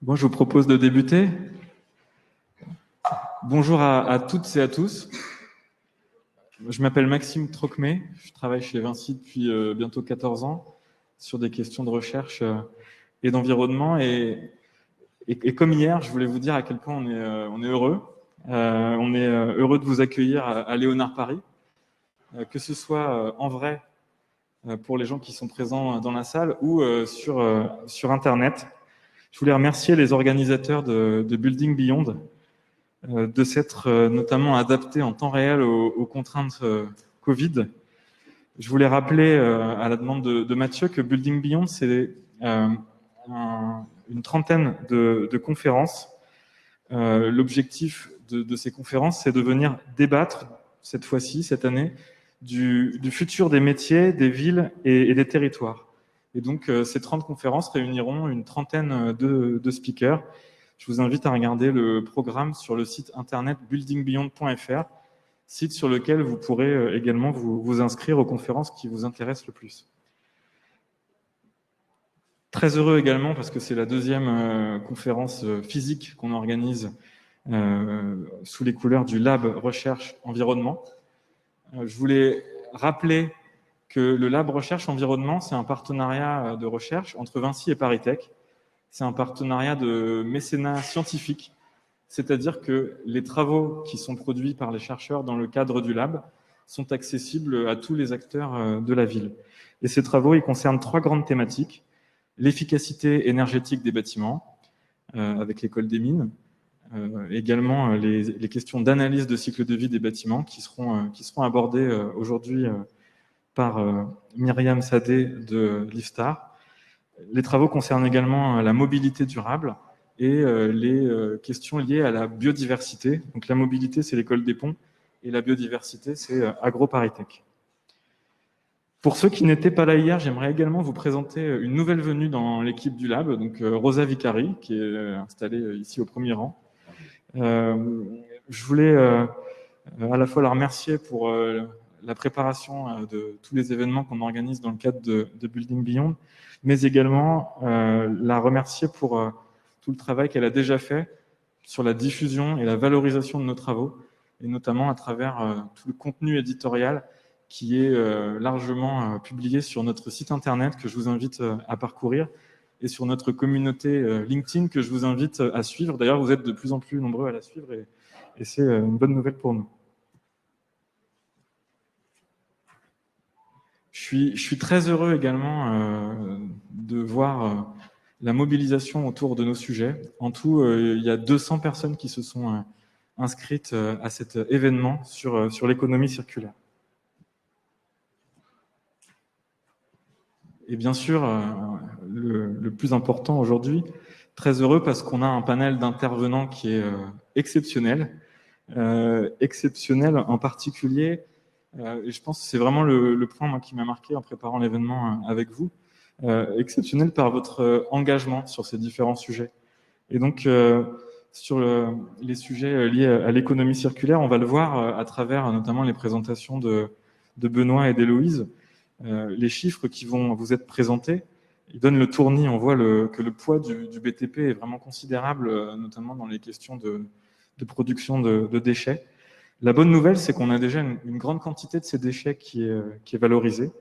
Bon, je vous propose de débuter. Bonjour à toutes et à tous. Je m'appelle Maxime Trocmé, je travaille chez Vinci depuis bientôt 14 ans sur des questions de recherche et d'environnement. Et comme hier, je voulais vous dire à quel point on est heureux. On est heureux de vous accueillir à Léonard Paris, que ce soit en vrai pour les gens qui sont présents dans la salle ou sur Internet. Je voulais remercier les organisateurs de Building Beyond de s'être notamment adaptés en temps réel aux contraintes Covid. Je voulais rappeler, à la demande de Mathieu, que Building Beyond, c'est une trentaine de conférences. L'objectif de ces conférences, c'est de venir débattre, cette fois-ci, cette année, du futur des métiers, des villes et des territoires. Et donc, ces 30 conférences réuniront une trentaine de speakers. Je vous invite à regarder le programme sur le site internet buildingbeyond.fr, site sur lequel vous pourrez également vous inscrire aux conférences qui vous intéressent le plus. Très heureux également parce que c'est la deuxième conférence physique qu'on organise sous les couleurs du Lab Recherche Environnement. Je voulais rappeler que le Lab Recherche Environnement, c'est un partenariat de recherche entre Vinci et ParisTech. C'est un partenariat de mécénat scientifique, c'est-à-dire que les travaux qui sont produits par les chercheurs dans le cadre du lab sont accessibles à tous les acteurs de la ville. Et ces travaux, ils concernent 3 grandes thématiques: l'efficacité énergétique des bâtiments, avec l'école des mines, également les questions d'analyse de cycle de vie des bâtiments qui seront abordées aujourd'hui par Myriam Sadeh de l'IFSTAR. Les travaux concernent également la mobilité durable et les questions liées à la biodiversité. Donc la mobilité, c'est l'école des ponts, et la biodiversité, c'est AgroParisTech. Pour ceux qui n'étaient pas là hier, j'aimerais également vous présenter une nouvelle venue dans l'équipe du Lab, donc Rosa Vicari, qui est installée ici au premier rang. Je voulais à la fois la remercier pour la préparation de tous les événements qu'on organise dans le cadre de Building Beyond, mais également la remercier pour tout le travail qu'elle a déjà fait sur la diffusion et la valorisation de nos travaux, et notamment à travers tout le contenu éditorial qui est largement publié sur notre site internet que je vous invite à parcourir, et sur notre communauté LinkedIn que je vous invite à suivre. D'ailleurs, vous êtes de plus en plus nombreux à la suivre, et c'est une bonne nouvelle pour nous. Je suis très heureux également de voir la mobilisation autour de nos sujets. En tout, il y a 200 personnes qui se sont inscrites à cet événement sur l'économie circulaire. Et bien sûr, le plus important aujourd'hui, très heureux parce qu'on a un panel d'intervenants qui est exceptionnel. Exceptionnel en particulier, et je pense que c'est vraiment le point moi, qui m'a marqué en préparant l'événement avec vous, exceptionnel par votre engagement sur ces différents sujets. Et donc, sur les sujets liés à l'économie circulaire, on va le voir à travers notamment les présentations de Benoît et d'Héloïse. Les chiffres qui vont vous être présentés, ils donnent le tournis. On voit que le poids du BTP est vraiment considérable, notamment dans les questions de production de déchets. La bonne nouvelle, c'est qu'on a déjà une grande quantité de ces déchets qui est valorisée.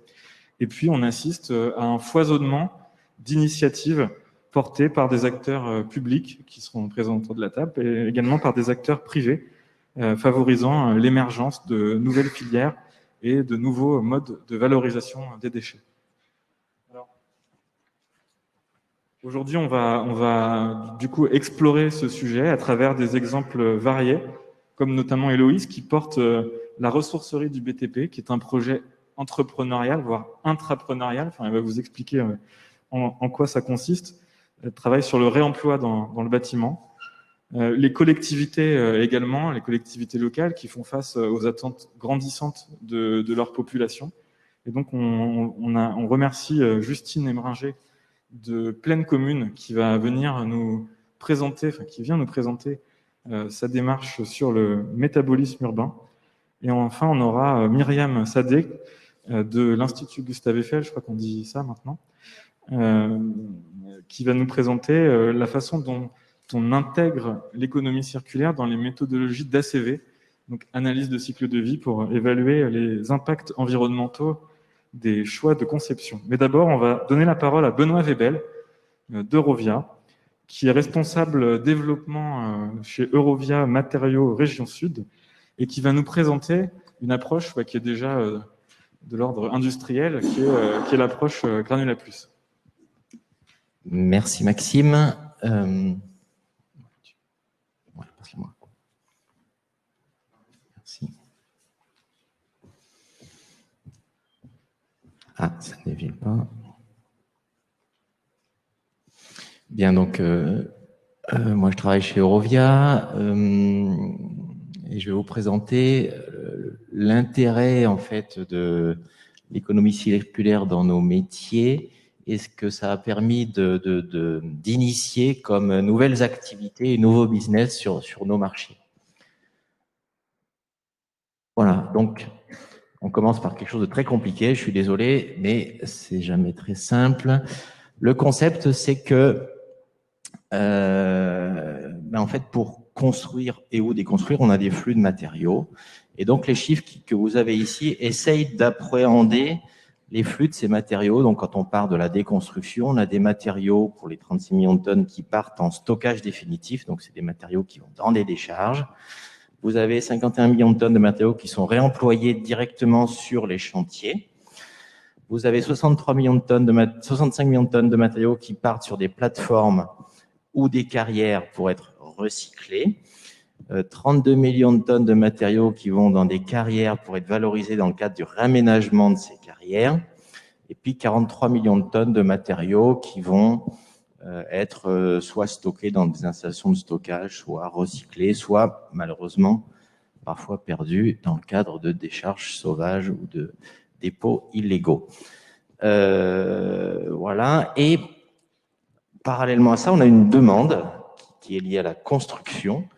Et puis, on assiste à un foisonnement d'initiatives portées par des acteurs publics qui seront présents autour de la table, et également par des acteurs privés, favorisant l'émergence de nouvelles filières et de nouveaux modes de valorisation des déchets. Aujourd'hui, on va du coup explorer ce sujet à travers des exemples variés, comme notamment Héloïse, qui porte la ressourcerie du BTP, qui est un projet entrepreneurial, voire intrapreneurial. Enfin, elle va vous expliquer en quoi ça consiste. Elle travaille sur le réemploi dans le bâtiment. Les collectivités également, les collectivités locales qui font face aux attentes grandissantes de leur population. Et donc, on remercie Justine Emringer de Pleine Commune qui va venir nous présenter, qui vient nous présenter sa démarche sur le métabolisme urbain. Et enfin, on aura Myriam Sadeh de l'Institut Gustave Eiffel, je crois qu'on dit ça maintenant, qui va nous présenter la façon dont on intègre l'économie circulaire dans les méthodologies d'ACV, donc analyse de cycle de vie, pour évaluer les impacts environnementaux des choix de conception. Mais d'abord, on va donner la parole à Benoît Webel d'Eurovia, qui est responsable développement chez Eurovia Matériaux Région Sud, et qui va nous présenter une approche qui est déjà de l'ordre industriel, qui est l'approche Granula Plus. Merci Maxime. Passe-le-moi. Merci. Ah, ça ne défile pas. Bien, donc, moi je travaille chez Eurovia et je vais vous présenter l'intérêt en fait de l'économie circulaire dans nos métiers et ce que ça a permis d'initier comme nouvelles activités et nouveaux business sur nos marchés. Voilà, donc on commence par quelque chose de très compliqué, je suis désolé, mais c'est jamais très simple. Le concept, c'est que en fait, pour construire et ou déconstruire, on a des flux de matériaux. Et donc, les chiffres que vous avez ici essayent d'appréhender les flux de ces matériaux. Donc, quand on part de la déconstruction, on a des matériaux pour les 36 millions de tonnes qui partent en stockage définitif. Donc, c'est des matériaux qui vont dans des décharges. Vous avez 51 millions de tonnes de matériaux qui sont réemployés directement sur les chantiers. Vous avez 65 millions de tonnes de matériaux qui partent sur des plateformes ou des carrières pour être recyclés. 32 millions de tonnes de matériaux qui vont dans des carrières pour être valorisés dans le cadre du réaménagement de ces carrières. Et puis 43 millions de tonnes de matériaux qui vont être soit stockés dans des installations de stockage, soit recyclés, soit malheureusement parfois perdus dans le cadre de décharges sauvages ou de dépôts illégaux. Voilà. Et parallèlement à ça, on a une demande qui est liée à la construction,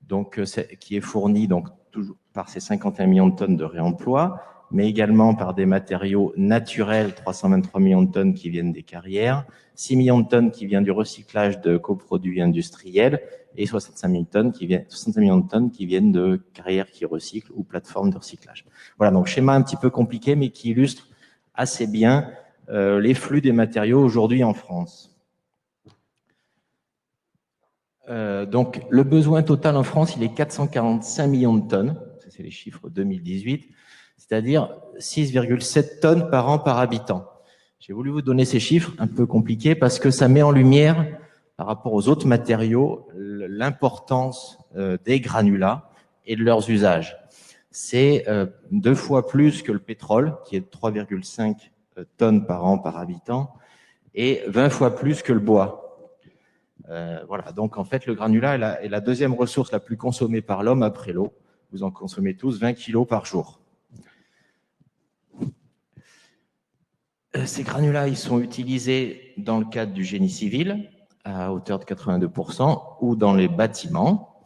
donc qui est fournie donc toujours par ces 51 millions de tonnes de réemploi, mais également par des matériaux naturels, 323 millions de tonnes qui viennent des carrières, 6 millions de tonnes qui viennent du recyclage de coproduits industriels et 65 millions de tonnes qui viennent de carrières qui recyclent ou plateformes de recyclage. Voilà, donc schéma un petit peu compliqué, mais qui illustre assez bien les flux des matériaux aujourd'hui en France. Donc, le besoin total en France, il est 445 millions de tonnes. Ça, c'est les chiffres 2018. C'est-à-dire 6,7 tonnes par an par habitant. J'ai voulu vous donner ces chiffres un peu compliqués parce que ça met en lumière, par rapport aux autres matériaux, l'importance des granulats et de leurs usages. C'est 2 fois plus que le pétrole, qui est de 3,5 tonnes par an par habitant, et 20 fois plus que le bois. Voilà, donc en fait, le granulat est la deuxième ressource la plus consommée par l'homme après l'eau. Vous en consommez tous 20 kilos par jour. Ces granulats, ils sont utilisés dans le cadre du génie civil, à hauteur de 82%, ou dans les bâtiments.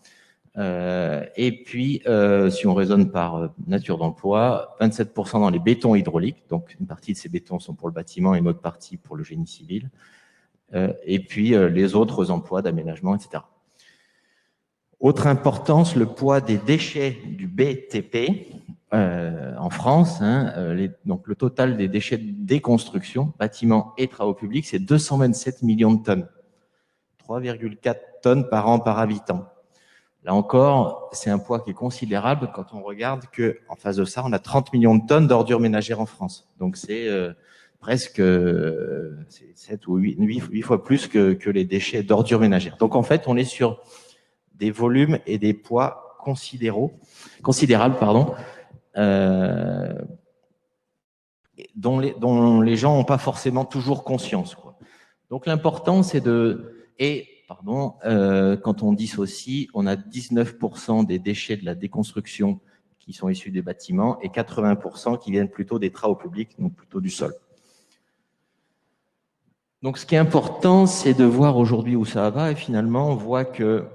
Et puis, si on raisonne par nature d'emploi, 27% dans les bétons hydrauliques. Donc, une partie de ces bétons sont pour le bâtiment et une autre partie pour le génie civil. Et puis les autres emplois d'aménagement, etc. Autre importance, le poids des déchets du BTP en France. Donc le total des déchets de déconstruction, bâtiments et travaux publics, c'est 227 millions de tonnes. 3,4 tonnes par an par habitant. Là encore, c'est un poids qui est considérable quand on regarde qu'en face de ça, on a 30 millions de tonnes d'ordures ménagères en France. Donc c'est presque 7 ou 8 fois plus que les déchets d'ordures ménagères. Donc en fait, on est sur des volumes et des poids considérables, dont les gens n'ont pas forcément toujours conscience, quoi. Donc l'important, c'est quand on dissocie, on a 19% des déchets de la déconstruction qui sont issus des bâtiments et 80% qui viennent plutôt des travaux publics, donc plutôt du sol. Donc, ce qui est important, c'est de voir aujourd'hui où ça va. Et finalement, on voit que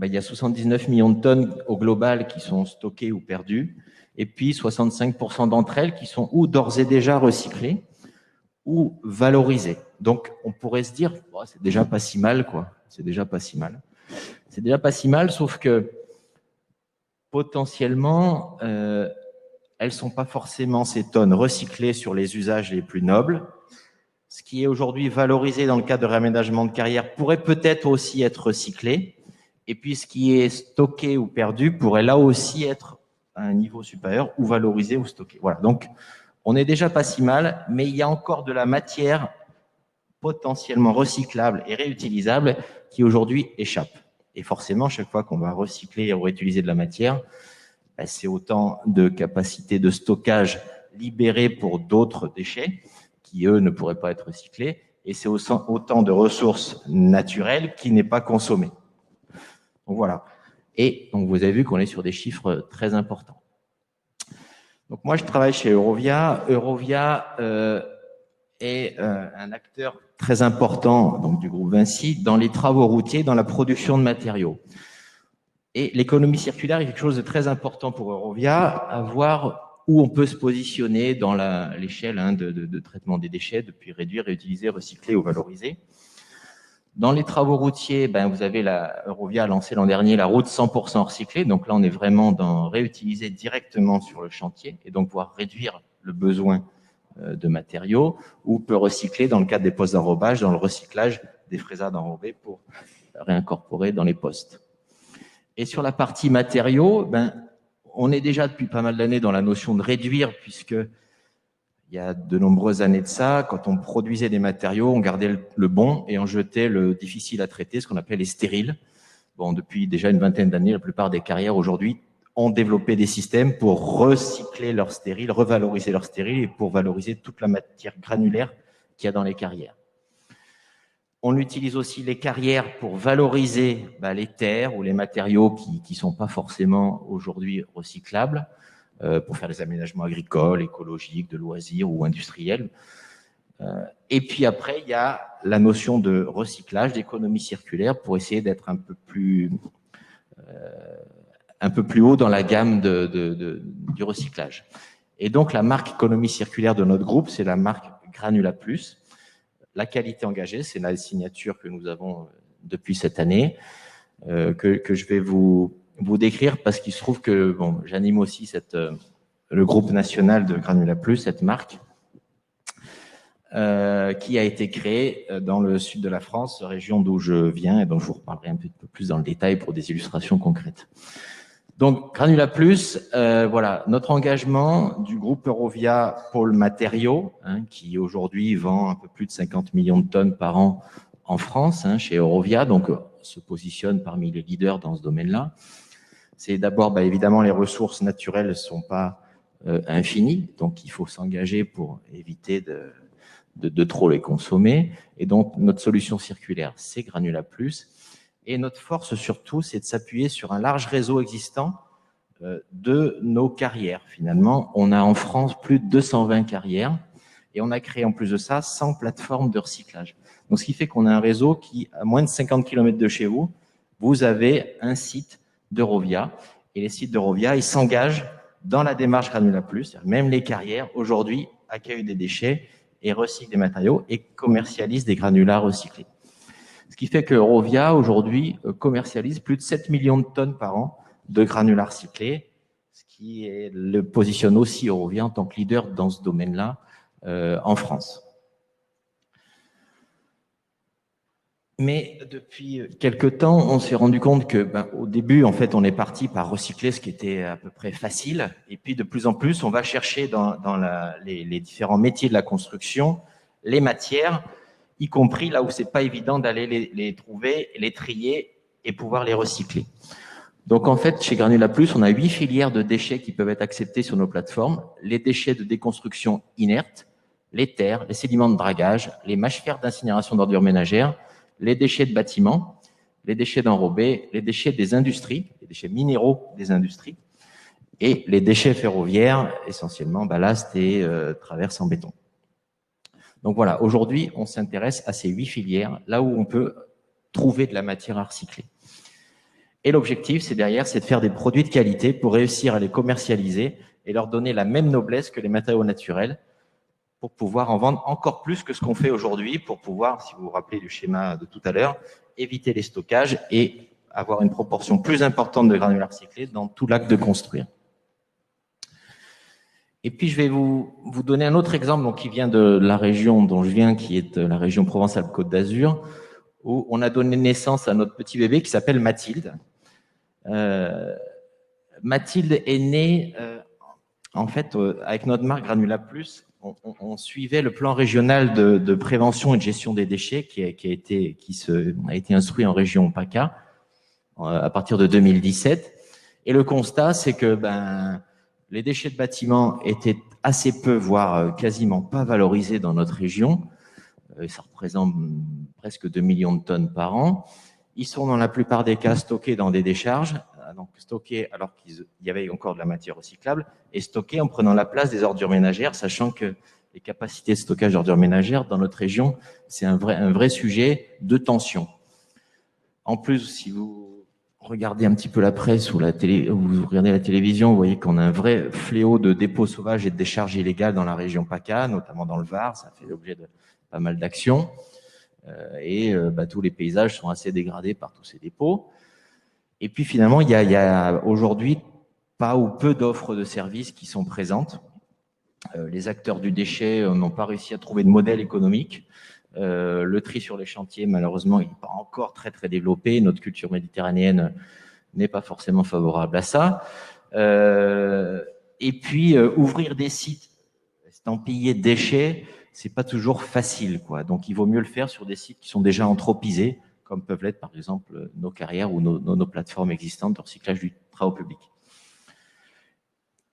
il y a 79 millions de tonnes au global qui sont stockées ou perdues, et puis 65% d'entre elles qui sont ou d'ores et déjà recyclées ou valorisées. Donc, on pourrait se dire, oh, c'est déjà pas si mal, quoi. C'est déjà pas si mal. C'est déjà pas si mal, sauf que potentiellement, elles sont pas forcément ces tonnes recyclées sur les usages les plus nobles. Ce qui est aujourd'hui valorisé dans le cadre de réaménagement de carrière pourrait peut-être aussi être recyclé. Et puis, ce qui est stocké ou perdu pourrait là aussi être à un niveau supérieur ou valorisé ou stocké. Voilà. Donc, on n'est déjà pas si mal, mais il y a encore de la matière potentiellement recyclable et réutilisable qui aujourd'hui échappe. Et forcément, chaque fois qu'on va recycler et réutiliser de la matière, c'est autant de capacités de stockage libérées pour d'autres déchets qui, eux, ne pourraient pas être recyclés. Et c'est autant de ressources naturelles qui n'est pas consommées. Donc voilà. Et donc vous avez vu qu'on est sur des chiffres très importants. Donc moi, je travaille chez Eurovia. Eurovia est un acteur très important donc, du groupe Vinci dans les travaux routiers, dans la production de matériaux. Et l'économie circulaire est quelque chose de très important pour Eurovia, à voir où on peut se positionner dans l'échelle de traitement des déchets, depuis réduire, réutiliser, recycler ou valoriser. Dans les travaux routiers, vous avez Eurovia a lancé l'an dernier la route 100% recyclée. Donc là, on est vraiment dans réutiliser directement sur le chantier et donc pouvoir réduire le besoin de matériaux, ou peut recycler dans le cadre des postes d'enrobage, dans le recyclage des fraisades enrobées pour réincorporer dans les postes. Et sur la partie matériaux, on est déjà depuis pas mal d'années dans la notion de réduire, puisque il y a de nombreuses années de ça, quand on produisait des matériaux, on gardait le bon et on jetait le difficile à traiter, ce qu'on appelait les stériles. Bon, depuis déjà une vingtaine d'années, la plupart des carrières aujourd'hui ont développé des systèmes pour recycler leurs stériles, revaloriser leurs stériles et pour valoriser toute la matière granulaire qu'il y a dans les carrières. On utilise aussi les carrières pour valoriser les terres ou les matériaux qui sont pas forcément aujourd'hui recyclables, pour faire des aménagements agricoles, écologiques, de loisirs ou industriels. Et puis après, il y a la notion de recyclage, d'économie circulaire, pour essayer d'être un peu plus haut dans la gamme du recyclage. Et donc, la marque économie circulaire de notre groupe, c'est la marque Granula Plus. La qualité engagée, c'est la signature que nous avons depuis cette année, que je vais vous décrire, parce qu'il se trouve que j'anime aussi le groupe national de Granula Plus, cette marque, qui a été créée dans le sud de la France, région d'où je viens, et dont je vous reparlerai un peu plus dans le détail pour des illustrations concrètes. Donc, Granula Plus, voilà, notre engagement du groupe Eurovia Pôle Matériaux, qui aujourd'hui vend un peu plus de 50 millions de tonnes par an en France, chez Eurovia, donc se positionne parmi les leaders dans ce domaine-là. C'est d'abord, évidemment, les ressources naturelles ne sont pas infinies, donc il faut s'engager pour éviter de trop les consommer. Et donc, notre solution circulaire, c'est Granula Plus. Et notre force, surtout, c'est de s'appuyer sur un large réseau existant de nos carrières. Finalement, on a en France plus de 220 carrières et on a créé en plus de ça 100 plateformes de recyclage. Donc, ce qui fait qu'on a un réseau qui, à moins de 50 km de chez vous, vous avez un site d'Eurovia. Et les sites d'Eurovia, ils s'engagent dans la démarche Granula Plus. Même les carrières, aujourd'hui, accueillent des déchets et recyclent des matériaux et commercialisent des granulats recyclés. Ce qui fait que Eurovia, aujourd'hui, commercialise plus de 7 millions de tonnes par an de granulats recyclés, ce qui le positionne aussi Eurovia en tant que leader dans ce domaine-là en France. Mais depuis quelques temps, on s'est rendu compte que, au début, en fait, on est parti par recycler ce qui était à peu près facile. Et puis, de plus en plus, on va chercher dans les différents métiers de la construction les matières, y compris là où c'est pas évident d'aller les trouver, les trier et pouvoir les recycler. Donc, en fait, chez Granula Plus, on a 8 filières de déchets qui peuvent être acceptés sur nos plateformes. Les déchets de déconstruction inertes, les terres, les sédiments de dragage, les mâchefers d'incinération d'ordures ménagères, les déchets de bâtiments, les déchets d'enrobés, les déchets des industries, les déchets minéraux des industries, et les déchets ferroviaires, essentiellement ballast et traverses en béton. Donc voilà, aujourd'hui, on s'intéresse à ces 8 filières, là où on peut trouver de la matière à recycler. Et l'objectif, c'est derrière, c'est de faire des produits de qualité pour réussir à les commercialiser et leur donner la même noblesse que les matériaux naturels pour pouvoir en vendre encore plus que ce qu'on fait aujourd'hui, pour pouvoir, si vous vous rappelez du schéma de tout à l'heure, éviter les stockages et avoir une proportion plus importante de granulats recyclés dans tout l'acte de construire. Et puis, je vais vous donner un autre exemple donc, qui vient de la région dont je viens, qui est la région Provence-Alpes-Côte d'Azur, où on a donné naissance à notre petit bébé qui s'appelle Mathilde. Mathilde est née, en fait, avec notre marque Granula Plus, on suivait le plan régional de prévention et de gestion des déchets qui a été instruit en région PACA à partir de 2017. Et le constat, c'est que les déchets de bâtiments étaient assez peu, voire quasiment pas valorisés dans notre région. Ça représente presque 2 millions de tonnes par an. Ils sont dans la plupart des cas stockés dans des décharges, donc stockés alors qu'il y avait encore de la matière recyclable, et stockés en prenant la place des ordures ménagères, sachant que les capacités de stockage d'ordures ménagères dans notre région, c'est un vrai sujet de tension. En plus, si vous regardez un petit peu la presse ou la télé, ou vous regardez la télévision, vous voyez qu'on a un vrai fléau de dépôts sauvages et de décharges illégales dans la région PACA, notamment dans le Var. Ça fait l'objet de pas mal d'actions. Tous les paysages sont assez dégradés par tous ces dépôts. Et puis finalement, il y a aujourd'hui pas ou peu d'offres de services qui sont présentes. Les acteurs du déchet n'ont pas réussi à trouver de modèle économique. Le tri sur les chantiers, malheureusement, il n'est pas encore très très développé. Notre culture méditerranéenne n'est pas forcément favorable à ça. Et puis, ouvrir des sites estampillés déchets, c'est pas toujours facile, quoi. Donc, il vaut mieux le faire sur des sites qui sont déjà anthropisés, comme peuvent l'être, par exemple, nos carrières ou nos plateformes existantes de recyclage du travaux public.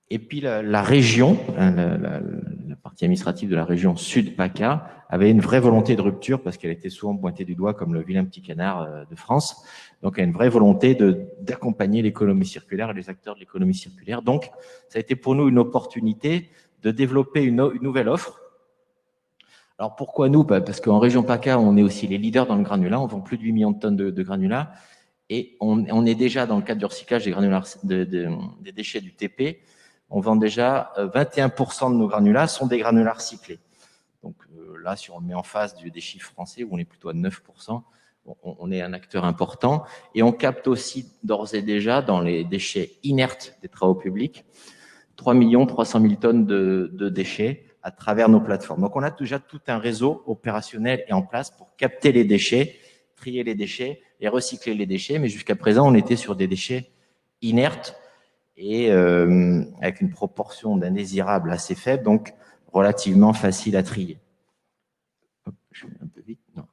Et puis, la région, la partie administrative de la région Sud-PACA avait une vraie volonté de rupture parce qu'elle était souvent pointée du doigt comme le vilain petit canard de France. Donc, elle a une vraie volonté d'accompagner l'économie circulaire et les acteurs de l'économie circulaire. Donc, ça a été pour nous une opportunité de développer une nouvelle offre. Alors, pourquoi nous? Parce qu'en région PACA, on est aussi les leaders dans le granulat. On vend plus de 8 millions de tonnes de granulats. Et on est déjà dans le cadre du recyclage des granulats, des déchets du TP. On vend déjà 21% de nos granulats sont des granulats recyclés. Donc là, si on le met en face des chiffres français, où on est plutôt à 9%, on est un acteur important. Et on capte aussi d'ores et déjà dans les déchets inertes des travaux publics 3 300 000 tonnes de déchets à travers nos plateformes. Donc on a déjà tout un réseau opérationnel et en place pour capter les déchets, trier les déchets et recycler les déchets. Mais jusqu'à présent, on était sur des déchets inertes et avec une proportion d'indésirables assez faible, donc relativement facile à trier. Je vais un peu vite. Non.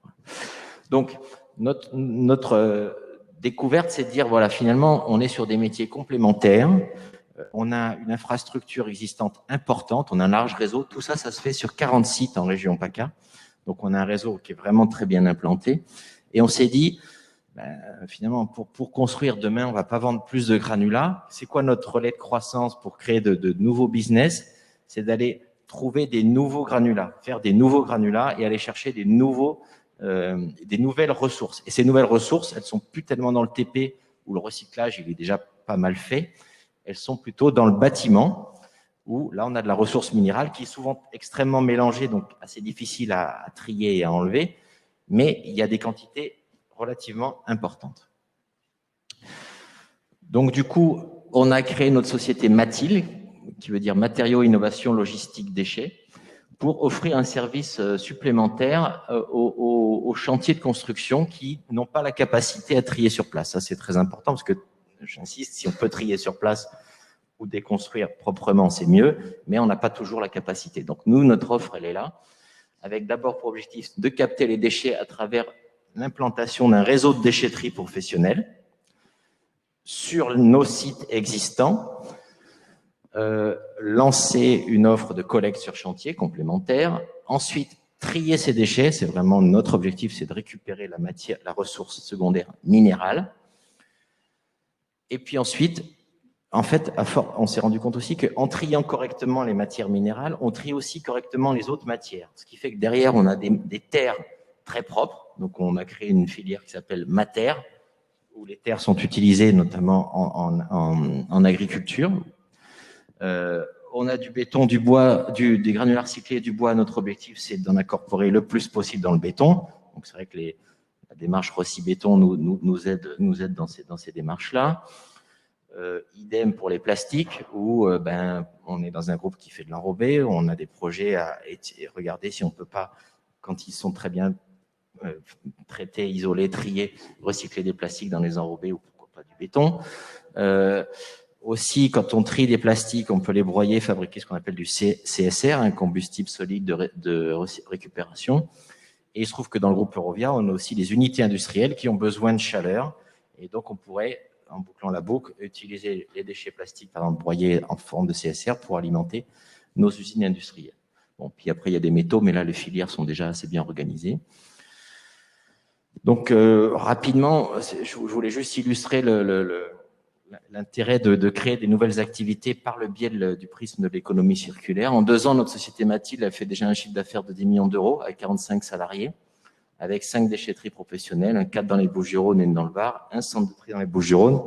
Donc, notre découverte, c'est de dire, voilà, finalement, on est sur des métiers complémentaires, on a une infrastructure existante importante, on a un large réseau, tout ça, ça se fait sur 40 sites en région PACA, donc on a un réseau qui est vraiment très bien implanté, et on s'est dit, finalement, pour construire demain, on va pas vendre plus de granulats. C'est quoi notre relais de croissance pour créer de nouveaux business? C'est d'aller trouver des nouveaux granulats, faire des nouveaux granulats et aller chercher des nouvelles ressources. Et ces nouvelles ressources, elles sont plus tellement dans le TP où le recyclage, il est déjà pas mal fait. Elles sont plutôt dans le bâtiment où là, on a de la ressource minérale qui est souvent extrêmement mélangée, donc assez difficile à trier et à enlever. Mais il y a des quantités relativement importante. Donc, du coup, on a créé notre société Mathil, qui veut dire Matériaux, Innovation, Logistique, Déchets, pour offrir un service supplémentaire aux chantiers de construction qui n'ont pas la capacité à trier sur place. Ça, c'est très important parce que, j'insiste, si on peut trier sur place ou déconstruire proprement, c'est mieux, mais on n'a pas toujours la capacité. Donc, nous, notre offre, elle est là, avec d'abord pour objectif de capter les déchets à travers l'implantation d'un réseau de déchetterie professionnelle sur nos sites existants, lancer une offre de collecte sur chantier complémentaire, ensuite trier ces déchets, c'est vraiment notre objectif, c'est de récupérer la matière, la ressource secondaire minérale, et puis ensuite, en fait, on s'est rendu compte aussi qu'en triant correctement les matières minérales, on trie aussi correctement les autres matières, ce qui fait que derrière, on a des terres très propres. Donc, on a créé une filière qui s'appelle Mater, où les terres sont utilisées, notamment en agriculture. On a du béton, du bois, des granulars recyclés, du bois. Notre objectif, c'est d'en incorporer le plus possible dans le béton. Donc, c'est vrai que la démarche Rossi-Béton nous aide dans ces démarches-là. Idem pour les plastiques, où on est dans un groupe qui fait de l'enrobé. On a des projets à regarder si on peut pas, quand ils sont très bien traités, isolés, triés, recycler des plastiques dans les enrobés ou pourquoi pas du béton. Aussi, quand on trie des plastiques, on peut les broyer, fabriquer ce qu'on appelle du CSR, un combustible solide de récupération. Et il se trouve que dans le groupe Eurovia, on a aussi des unités industrielles qui ont besoin de chaleur. Et donc, on pourrait, en bouclant la boucle, utiliser les déchets plastiques, par exemple, broyés en forme de CSR pour alimenter nos usines industrielles. Bon, puis après, il y a des métaux, mais là, les filières sont déjà assez bien organisées. Donc, rapidement, je voulais juste illustrer l'intérêt de créer des nouvelles activités par le biais du prisme de l'économie circulaire. En 2 ans, notre société Mathilde a fait déjà un chiffre d'affaires de 10 millions d'euros avec 45 salariés, avec 5 déchetteries professionnelles, un 4 dans les Bouches-du-Rhône et une dans le Var, un centre de tri dans les Bouches-du-Rhône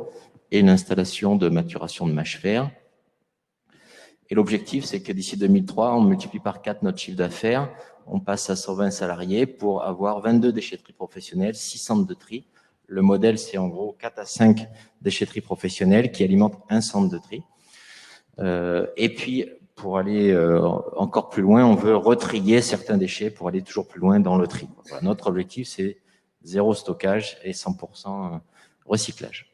et une installation de maturation de mâche-fer. Et l'objectif, c'est que d'ici 2003, on multiplie par 4 notre chiffre d'affaires, on passe à 120 salariés pour avoir 22 déchetteries professionnelles, 6 centres de tri. Le modèle, c'est en gros 4 à 5 déchetteries professionnelles qui alimentent un centre de tri. Et puis, pour aller encore plus loin, on veut retrier certains déchets pour aller toujours plus loin dans le tri. Voilà, notre objectif, c'est 0 stockage et 100% recyclage.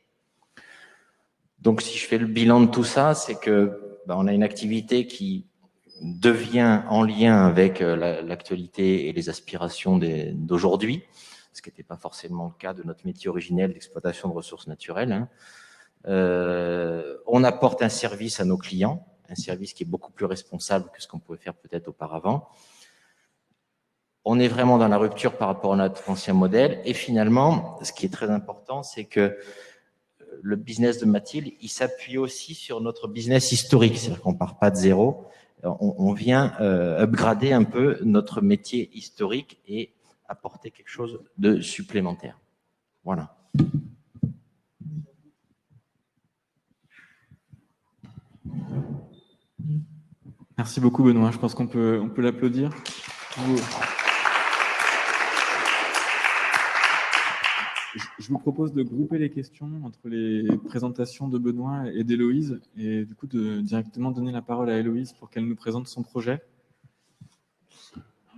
Donc, si je fais le bilan de tout ça, c'est que on a une activité qui devient en lien avec l'actualité et les aspirations d'aujourd'hui, ce qui n'était pas forcément le cas de notre métier originel d'exploitation de ressources naturelles. Hein. On apporte un service à nos clients, un service qui est beaucoup plus responsable que ce qu'on pouvait faire peut-être auparavant. On est vraiment dans la rupture par rapport à notre ancien modèle. Et finalement, ce qui est très important, c'est que le business de Mathilde, il s'appuie aussi sur notre business historique. C'est-à-dire qu'on ne part pas de zéro. On vient upgrader un peu notre métier historique et apporter quelque chose de supplémentaire. Voilà. Merci beaucoup, Benoît. Je pense qu'on peut l'applaudir. Je vous propose de grouper les questions entre les présentations de Benoît et d'Héloïse et du coup de directement donner la parole à Héloïse pour qu'elle nous présente son projet.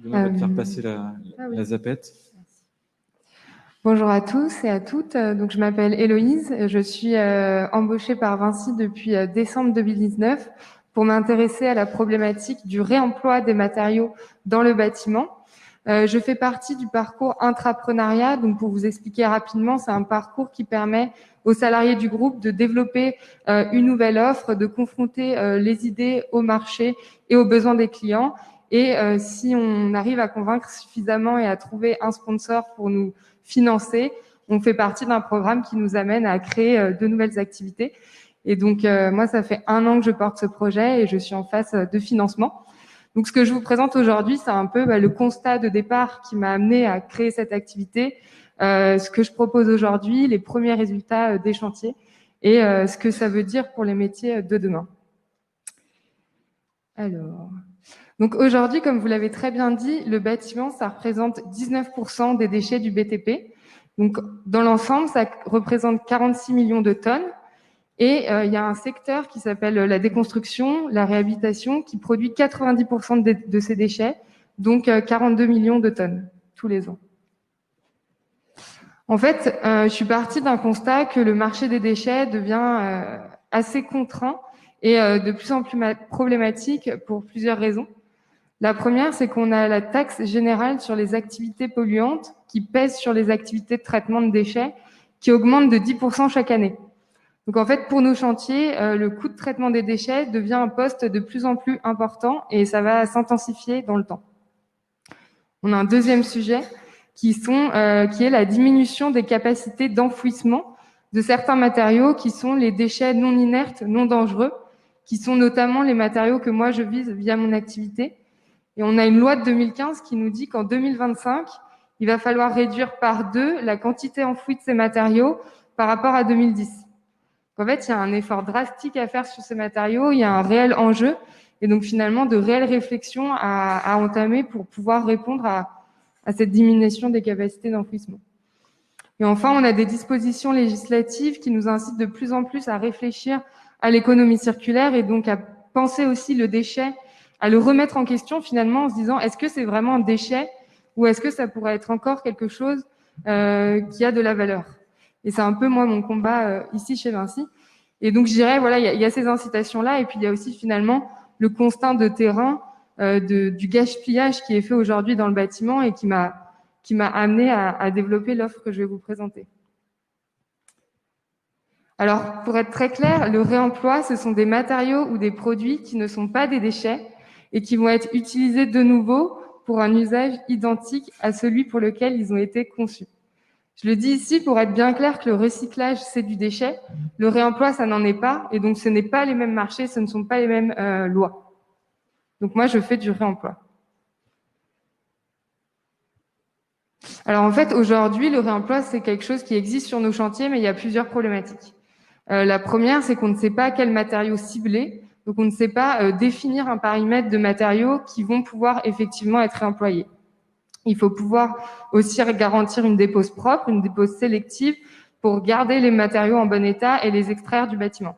Benoît va te faire passer la zapette. Bonjour à tous et à toutes. Donc, je m'appelle Héloïse. Je suis embauchée par Vinci depuis décembre 2019 pour m'intéresser à la problématique du réemploi des matériaux dans le bâtiment. Je fais partie du parcours intrapreneuriat. Donc, pour vous expliquer rapidement, c'est un parcours qui permet aux salariés du groupe de développer une nouvelle offre, de confronter les idées au marché et aux besoins des clients. Et si on arrive à convaincre suffisamment et à trouver un sponsor pour nous financer, on fait partie d'un programme qui nous amène à créer de nouvelles activités. Et donc, moi, ça fait 1 an que je porte ce projet et je suis en phase de financement. Donc, ce que je vous présente aujourd'hui, c'est un peu le constat de départ qui m'a amené à créer cette activité, ce que je propose aujourd'hui, les premiers résultats des chantiers et ce que ça veut dire pour les métiers de demain. Alors, donc aujourd'hui, comme vous l'avez très bien dit, le bâtiment, ça représente 19% des déchets du BTP. Donc, dans l'ensemble, ça représente 46 millions de tonnes. Et il y a un secteur qui s'appelle la déconstruction, la réhabilitation, qui produit 90% de ces déchets, donc 42 millions de tonnes tous les ans. En fait, je suis partie d'un constat que le marché des déchets devient assez contraint et de plus en plus problématique pour plusieurs raisons. La première, c'est qu'on a la taxe générale sur les activités polluantes qui pèse sur les activités de traitement de déchets, qui augmente de 10% chaque année. Donc en fait, pour nos chantiers, le coût de traitement des déchets devient un poste de plus en plus important et ça va s'intensifier dans le temps. On a un deuxième sujet qui est la diminution des capacités d'enfouissement de certains matériaux qui sont les déchets non inertes, non dangereux, qui sont notamment les matériaux que moi je vise via mon activité. Et on a une loi de 2015 qui nous dit qu'en 2025, il va falloir réduire par 2 la quantité enfouie de ces matériaux par rapport à 2010. En fait, il y a un effort drastique à faire sur ces matériaux, il y a un réel enjeu, et donc finalement de réelles réflexions à entamer pour pouvoir répondre à cette diminution des capacités d'enfouissement. Et enfin, on a des dispositions législatives qui nous incitent de plus en plus à réfléchir à l'économie circulaire et donc à penser aussi le déchet, à le remettre en question finalement en se disant est-ce que c'est vraiment un déchet ou est-ce que ça pourrait être encore quelque chose qui a de la valeur. Et c'est un peu moi mon combat ici chez Vinci. Et donc je dirais voilà, il y a ces incitations-là et puis il y a aussi finalement le constat de terrain du gaspillage qui est fait aujourd'hui dans le bâtiment et qui m'a amené à développer l'offre que je vais vous présenter. Alors, pour être très clair, le réemploi, ce sont des matériaux ou des produits qui ne sont pas des déchets et qui vont être utilisés de nouveau pour un usage identique à celui pour lequel ils ont été conçus. Je le dis ici pour être bien clair que le recyclage, c'est du déchet. Le réemploi, ça n'en est pas. Et donc, ce n'est pas les mêmes marchés, ce ne sont pas les mêmes lois. Donc, moi, je fais du réemploi. Alors, en fait, aujourd'hui, le réemploi, c'est quelque chose qui existe sur nos chantiers, mais il y a plusieurs problématiques. La première, c'est qu'on ne sait pas quels matériaux cibler. Donc, on ne sait pas définir un périmètre de matériaux qui vont pouvoir effectivement être réemployés. Il faut pouvoir aussi garantir une dépose propre, une dépose sélective pour garder les matériaux en bon état et les extraire du bâtiment.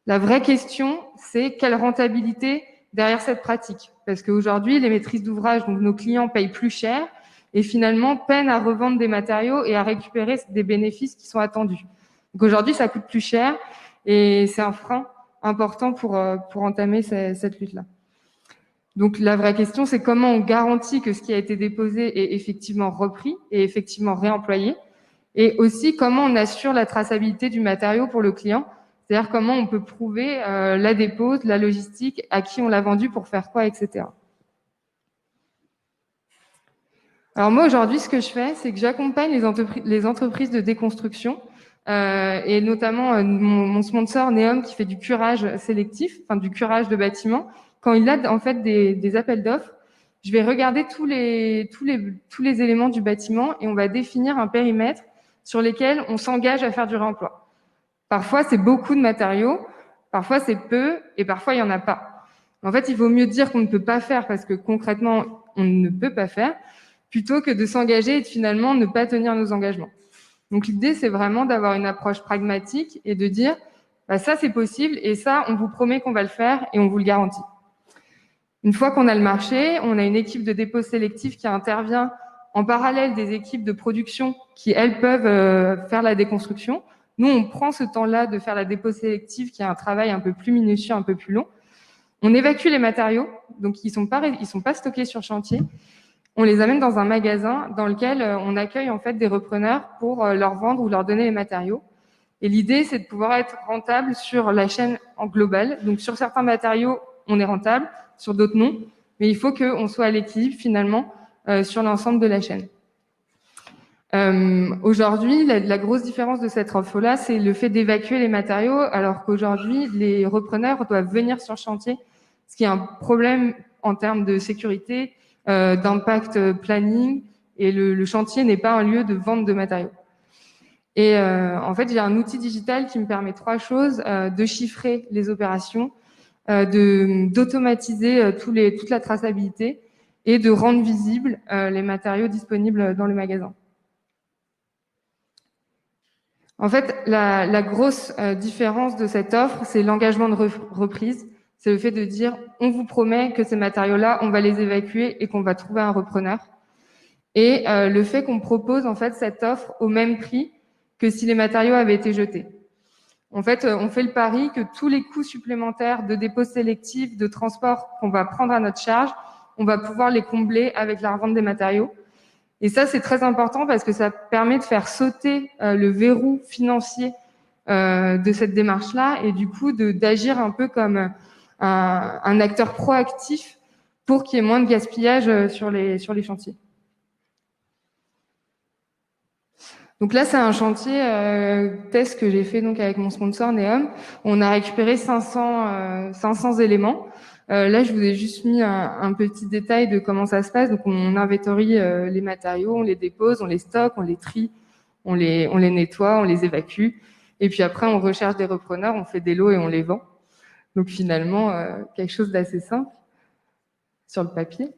La vraie question, c'est quelle rentabilité derrière cette pratique. Parce qu'aujourd'hui, les maîtrises d'ouvrage, donc nos clients payent plus cher et finalement peinent à revendre des matériaux et à récupérer des bénéfices qui sont attendus. Donc aujourd'hui, ça coûte plus cher et c'est un frein important pour entamer cette lutte-là. Donc la vraie question, c'est comment on garantit que ce qui a été déposé est effectivement repris et effectivement réemployé, et aussi comment on assure la traçabilité du matériau pour le client, c'est-à-dire comment on peut prouver la dépose, la logistique, à qui on l'a vendu pour faire quoi, etc. Alors moi aujourd'hui, ce que je fais, c'est que j'accompagne les entreprises de déconstruction et notamment mon sponsor Neom qui fait du curage sélectif, enfin du curage de bâtiments. Quand il a en fait des appels d'offres, je vais regarder tous les éléments du bâtiment et on va définir un périmètre sur lesquels on s'engage à faire du réemploi. Parfois, c'est beaucoup de matériaux, parfois c'est peu et parfois il y en a pas. En fait, il vaut mieux dire qu'on ne peut pas faire parce que concrètement, on ne peut pas faire, plutôt que de s'engager et de finalement ne pas tenir nos engagements. Donc l'idée, c'est vraiment d'avoir une approche pragmatique et de dire bah, ça c'est possible et ça, on vous promet qu'on va le faire et on vous le garantit. Une fois qu'on a le marché, on a une équipe de dépôt sélectif qui intervient en parallèle des équipes de production qui, elles, peuvent faire la déconstruction. Nous, on prend ce temps-là de faire la dépose sélective qui est un travail un peu plus minutieux, un peu plus long. On évacue les matériaux, donc ils sont pas stockés sur chantier. On les amène dans un magasin dans lequel on accueille en fait des repreneurs pour leur vendre ou leur donner les matériaux. Et l'idée, c'est de pouvoir être rentable sur la chaîne en global. Donc sur certains matériaux, on est rentable, sur d'autres non, mais il faut qu'on soit à l'équilibre finalement sur l'ensemble de la chaîne. Aujourd'hui, la grosse différence de cette offre-là, c'est le fait d'évacuer les matériaux, alors qu'aujourd'hui, les repreneurs doivent venir sur chantier, ce qui est un problème en termes de sécurité, d'impact planning, et le chantier n'est pas un lieu de vente de matériaux. Et en fait, j'ai un outil digital qui me permet 3 choses, de chiffrer les opérations, d'automatiser toute la traçabilité et de rendre visibles les matériaux disponibles dans le magasin. En fait, la grosse différence de cette offre, c'est l'engagement de reprise. C'est le fait de dire, on vous promet que ces matériaux-là, on va les évacuer et qu'on va trouver un repreneur. Et le fait qu'on propose en fait cette offre au même prix que si les matériaux avaient été jetés. En fait, on fait le pari que tous les coûts supplémentaires de dépose sélectif, de transport qu'on va prendre à notre charge, on va pouvoir les combler avec la revente des matériaux. Et ça, c'est très important parce que ça permet de faire sauter le verrou financier de cette démarche-là et du coup d'agir un peu comme un acteur proactif pour qu'il y ait moins de gaspillage sur les chantiers. Donc là, c'est un chantier test que j'ai fait donc avec mon sponsor Neom. On a récupéré 500 éléments. Là, je vous ai juste mis un petit détail de comment ça se passe. Donc, on inventorie les matériaux, on les dépose, on les stocke, on les trie, on les nettoie, on les évacue, et puis après on recherche des repreneurs, on fait des lots et on les vend. Donc finalement, quelque chose d'assez simple sur le papier.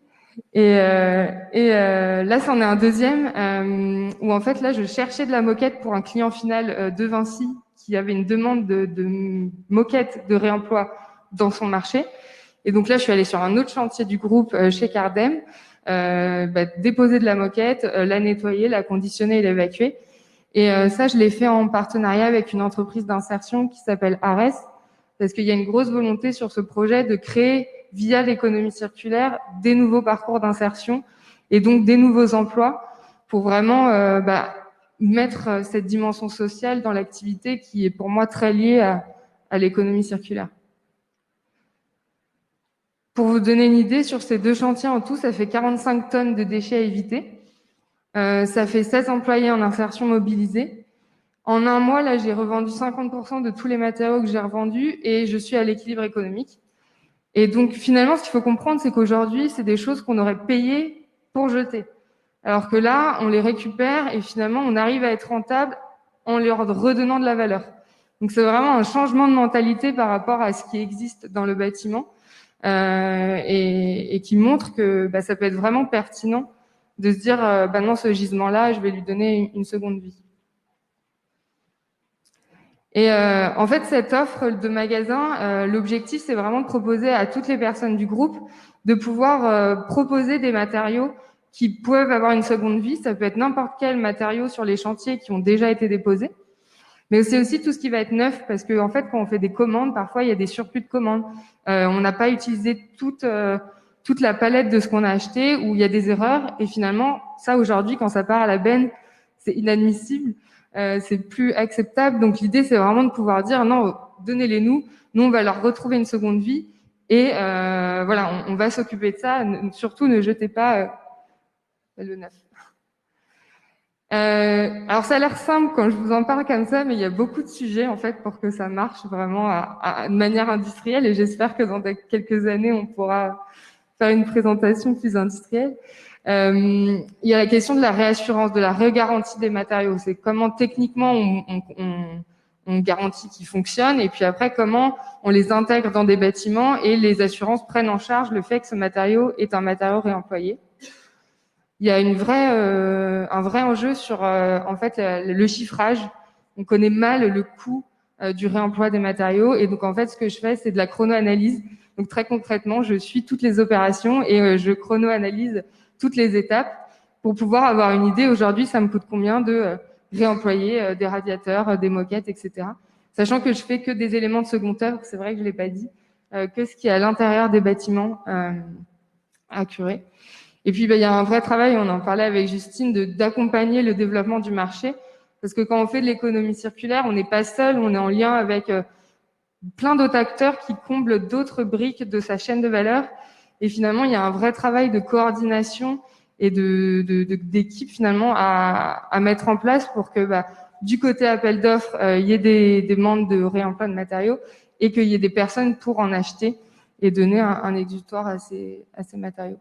Et là, c'en est un deuxième où en fait là, je cherchais de la moquette pour un client final de Vinci qui avait une demande de moquette de réemploi dans son marché. Et donc là, je suis allée sur un autre chantier du groupe chez Cardem, déposer de la moquette, la nettoyer, la conditionner et l'évacuer. Et ça, je l'ai fait en partenariat avec une entreprise d'insertion qui s'appelle Ares, parce qu'il y a une grosse volonté sur ce projet de créer, via l'économie circulaire, des nouveaux parcours d'insertion et donc des nouveaux emplois pour vraiment mettre cette dimension sociale dans l'activité qui est pour moi très liée à l'économie circulaire. Pour vous donner une idée, sur ces deux chantiers en tout, ça fait 45 tonnes de déchets à éviter. Ça fait 16 employés en insertion mobilisés. En un mois, là, j'ai revendu 50% de tous les matériaux que j'ai revendus et je suis à l'équilibre économique. Et donc, finalement, ce qu'il faut comprendre, c'est qu'aujourd'hui, c'est des choses qu'on aurait payées pour jeter. Alors que là, on les récupère et finalement, on arrive à être rentable en leur redonnant de la valeur. Donc, c'est vraiment un changement de mentalité par rapport à ce qui existe dans le bâtiment et qui montre que ça peut être vraiment pertinent de se dire non, ce gisement-là, je vais lui donner une seconde vie. Et en fait, cette offre de magasin, l'objectif, c'est vraiment de proposer à toutes les personnes du groupe de pouvoir proposer des matériaux qui peuvent avoir une seconde vie. Ça peut être n'importe quel matériau sur les chantiers qui ont déjà été déposés, mais c'est aussi tout ce qui va être neuf, parce que en fait, quand on fait des commandes, parfois il y a des surplus de commandes. On n'a pas utilisé toute la palette de ce qu'on a acheté, ou il y a des erreurs. Et finalement, ça aujourd'hui, quand ça part à la benne, c'est inadmissible. C'est plus acceptable. Donc l'idée, c'est vraiment de pouvoir dire non, donnez-les nous on va leur retrouver une seconde vie et voilà, on va s'occuper de ça. Surtout, ne jetez pas le neuf. Alors ça a l'air simple quand je vous en parle comme ça, mais il y a beaucoup de sujets en fait pour que ça marche vraiment de manière industrielle, et j'espère que dans quelques années on pourra faire une présentation plus industrielle. Il y a la question de la réassurance, de la regarantie des matériaux. C'est comment techniquement on garantit qu'ils fonctionnent, et puis après comment on les intègre dans des bâtiments et les assurances prennent en charge le fait que ce matériau est un matériau réemployé. Il y a un vrai enjeu sur en fait le chiffrage. On connaît mal le coût du réemploi des matériaux, et donc en fait ce que je fais, c'est de la chrono-analyse. Donc très concrètement, je suis toutes les opérations et je chrono-analyse toutes les étapes pour pouvoir avoir une idée. Aujourd'hui, ça me coûte combien de réemployer des radiateurs, des moquettes, etc. Sachant que je fais que des éléments de second œuvre, c'est vrai que je l'ai pas dit, que ce qui est à l'intérieur des bâtiments à curer. Et puis, il y a un vrai travail, on en parlait avec Justine, d'accompagner le développement du marché. Parce que quand on fait de l'économie circulaire, on n'est pas seul, on est en lien avec plein d'autres acteurs qui comblent d'autres briques de sa chaîne de valeur. Et finalement, il y a un vrai travail de coordination et d'équipe finalement à mettre en place pour que du côté appel d'offres, il y ait des demandes de réemploi de matériaux et qu'il y ait des personnes pour en acheter et donner un exutoire à ces matériaux.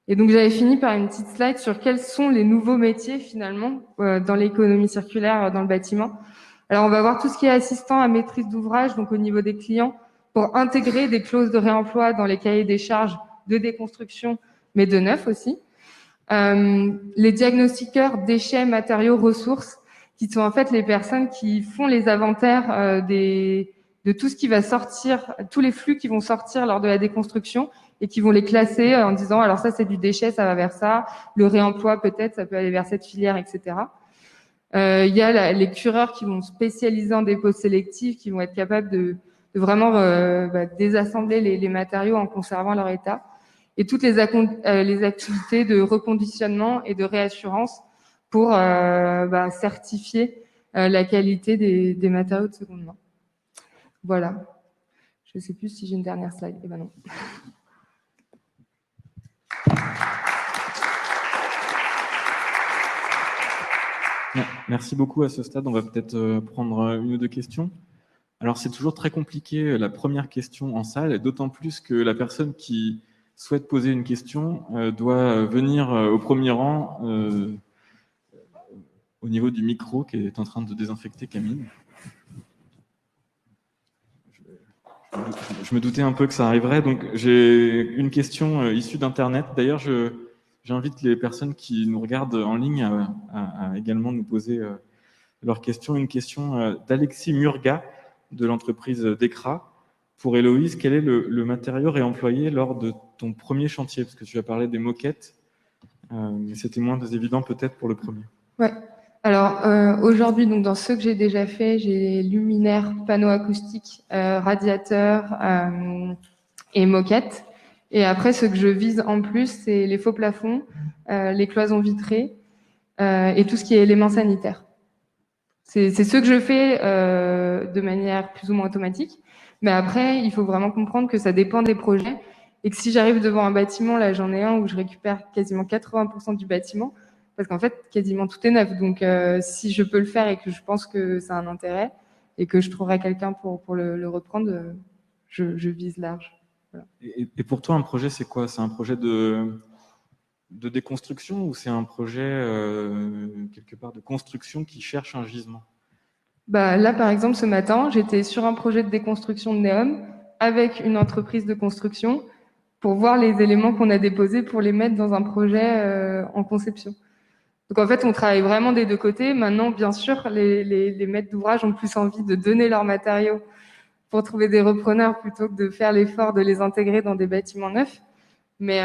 Et donc, j'avais fini par une petite slide sur quels sont les nouveaux métiers, finalement, dans l'économie circulaire, dans le bâtiment. Alors, on va voir tout ce qui est assistant à maîtrise d'ouvrage, donc au niveau des clients, pour intégrer des clauses de réemploi dans les cahiers des charges de déconstruction, mais de neuf aussi. Les diagnostiqueurs déchets, matériaux, ressources, qui sont en fait les personnes qui font les inventaires de tout ce qui va sortir, tous les flux qui vont sortir lors de la déconstruction, et qui vont les classer en disant alors ça c'est du déchet, ça va vers ça, le réemploi peut-être ça peut aller vers cette filière, etc. Il y a les cureurs qui vont spécialiser en dépôt sélectif, qui vont être capables de vraiment désassembler les matériaux en conservant leur état, et toutes les activités de reconditionnement et de réassurance pour certifier la qualité des matériaux de seconde main. Voilà. Je ne sais plus si j'ai une dernière slide. Eh ben non. Merci beaucoup à ce stade. On va peut-être prendre une ou deux questions. Alors, c'est toujours très compliqué la première question en salle, d'autant plus que la personne qui souhaite poser une question doit venir au premier rang au niveau du micro qui est en train de désinfecter Camille. Je me doutais un peu que ça arriverait, donc j'ai une question issue d'Internet. D'ailleurs, j'invite les personnes qui nous regardent en ligne à également nous poser leurs questions. Une question d'Alexis Murga de l'entreprise Decra. Pour Héloïse, quel est le matériau réemployé lors de ton premier chantier? Parce que tu as parlé des moquettes, mais c'était moins évident peut-être pour le premier. Ouais. Alors aujourd'hui, donc dans ceux que j'ai déjà fait, j'ai luminaires, panneaux acoustiques, radiateurs et moquettes. Et après, ce que je vise en plus, c'est les faux plafonds, les cloisons vitrées et tout ce qui est éléments sanitaires. C'est ce que je fais de manière plus ou moins automatique. Mais après, il faut vraiment comprendre que ça dépend des projets et que si j'arrive devant un bâtiment, là j'en ai un où je récupère quasiment 80% du bâtiment, parce qu'en fait, quasiment tout est neuf. Donc, si je peux le faire et que je pense que ça a un intérêt et que je trouverai quelqu'un pour le reprendre, je vise large. Voilà. Et pour toi, un projet, c'est quoi? C'est un projet de déconstruction ou c'est un projet, quelque part, de construction qui cherche un gisement? Bah, là, par exemple, ce matin, j'étais sur un projet de déconstruction de Neom avec une entreprise de construction pour voir les éléments qu'on a déposés pour les mettre dans un projet en conception. Donc en fait, on travaille vraiment des deux côtés. Maintenant, bien sûr, les maîtres d'ouvrage ont plus envie de donner leurs matériaux pour trouver des repreneurs plutôt que de faire l'effort de les intégrer dans des bâtiments neufs. Mais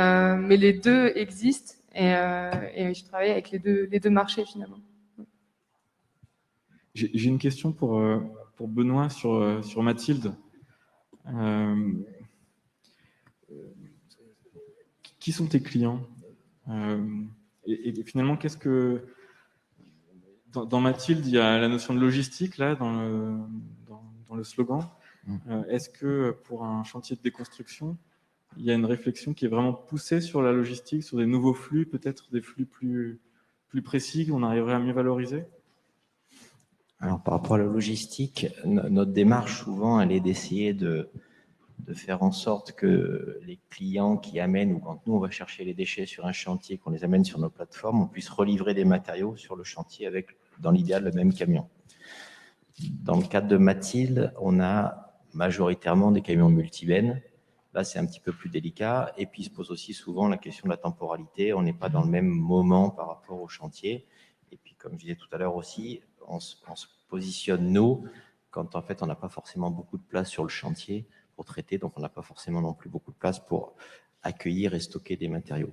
les deux existent et je travaille avec les deux marchés finalement. J'ai une question pour Benoît sur Mathilde. Qui sont tes clients? Et finalement, qu'est-ce que... Dans Mathilde, il y a la notion de logistique, là, dans le slogan. Est-ce que pour un chantier de déconstruction, il y a une réflexion qui est vraiment poussée sur la logistique, sur des nouveaux flux, peut-être des flux plus précis qu'on arriverait à mieux valoriser? Alors, par rapport à la logistique, notre démarche, souvent, elle est d'essayer de faire en sorte que les clients qui amènent, ou quand nous, on va chercher les déchets sur un chantier, qu'on les amène sur nos plateformes, on puisse relivrer des matériaux sur le chantier avec, dans l'idéal, le même camion. Dans le cadre de Mathilde, on a majoritairement des camions multibennes. Là, c'est un petit peu plus délicat. Et puis, il se pose aussi souvent la question de la temporalité. On n'est pas dans le même moment par rapport au chantier. Et puis, comme je disais tout à l'heure aussi, on se positionne, nous, quand en fait, on n'a pas forcément beaucoup de place sur le chantier pour traiter. Donc, on n'a pas forcément non plus beaucoup de place pour accueillir et stocker des matériaux.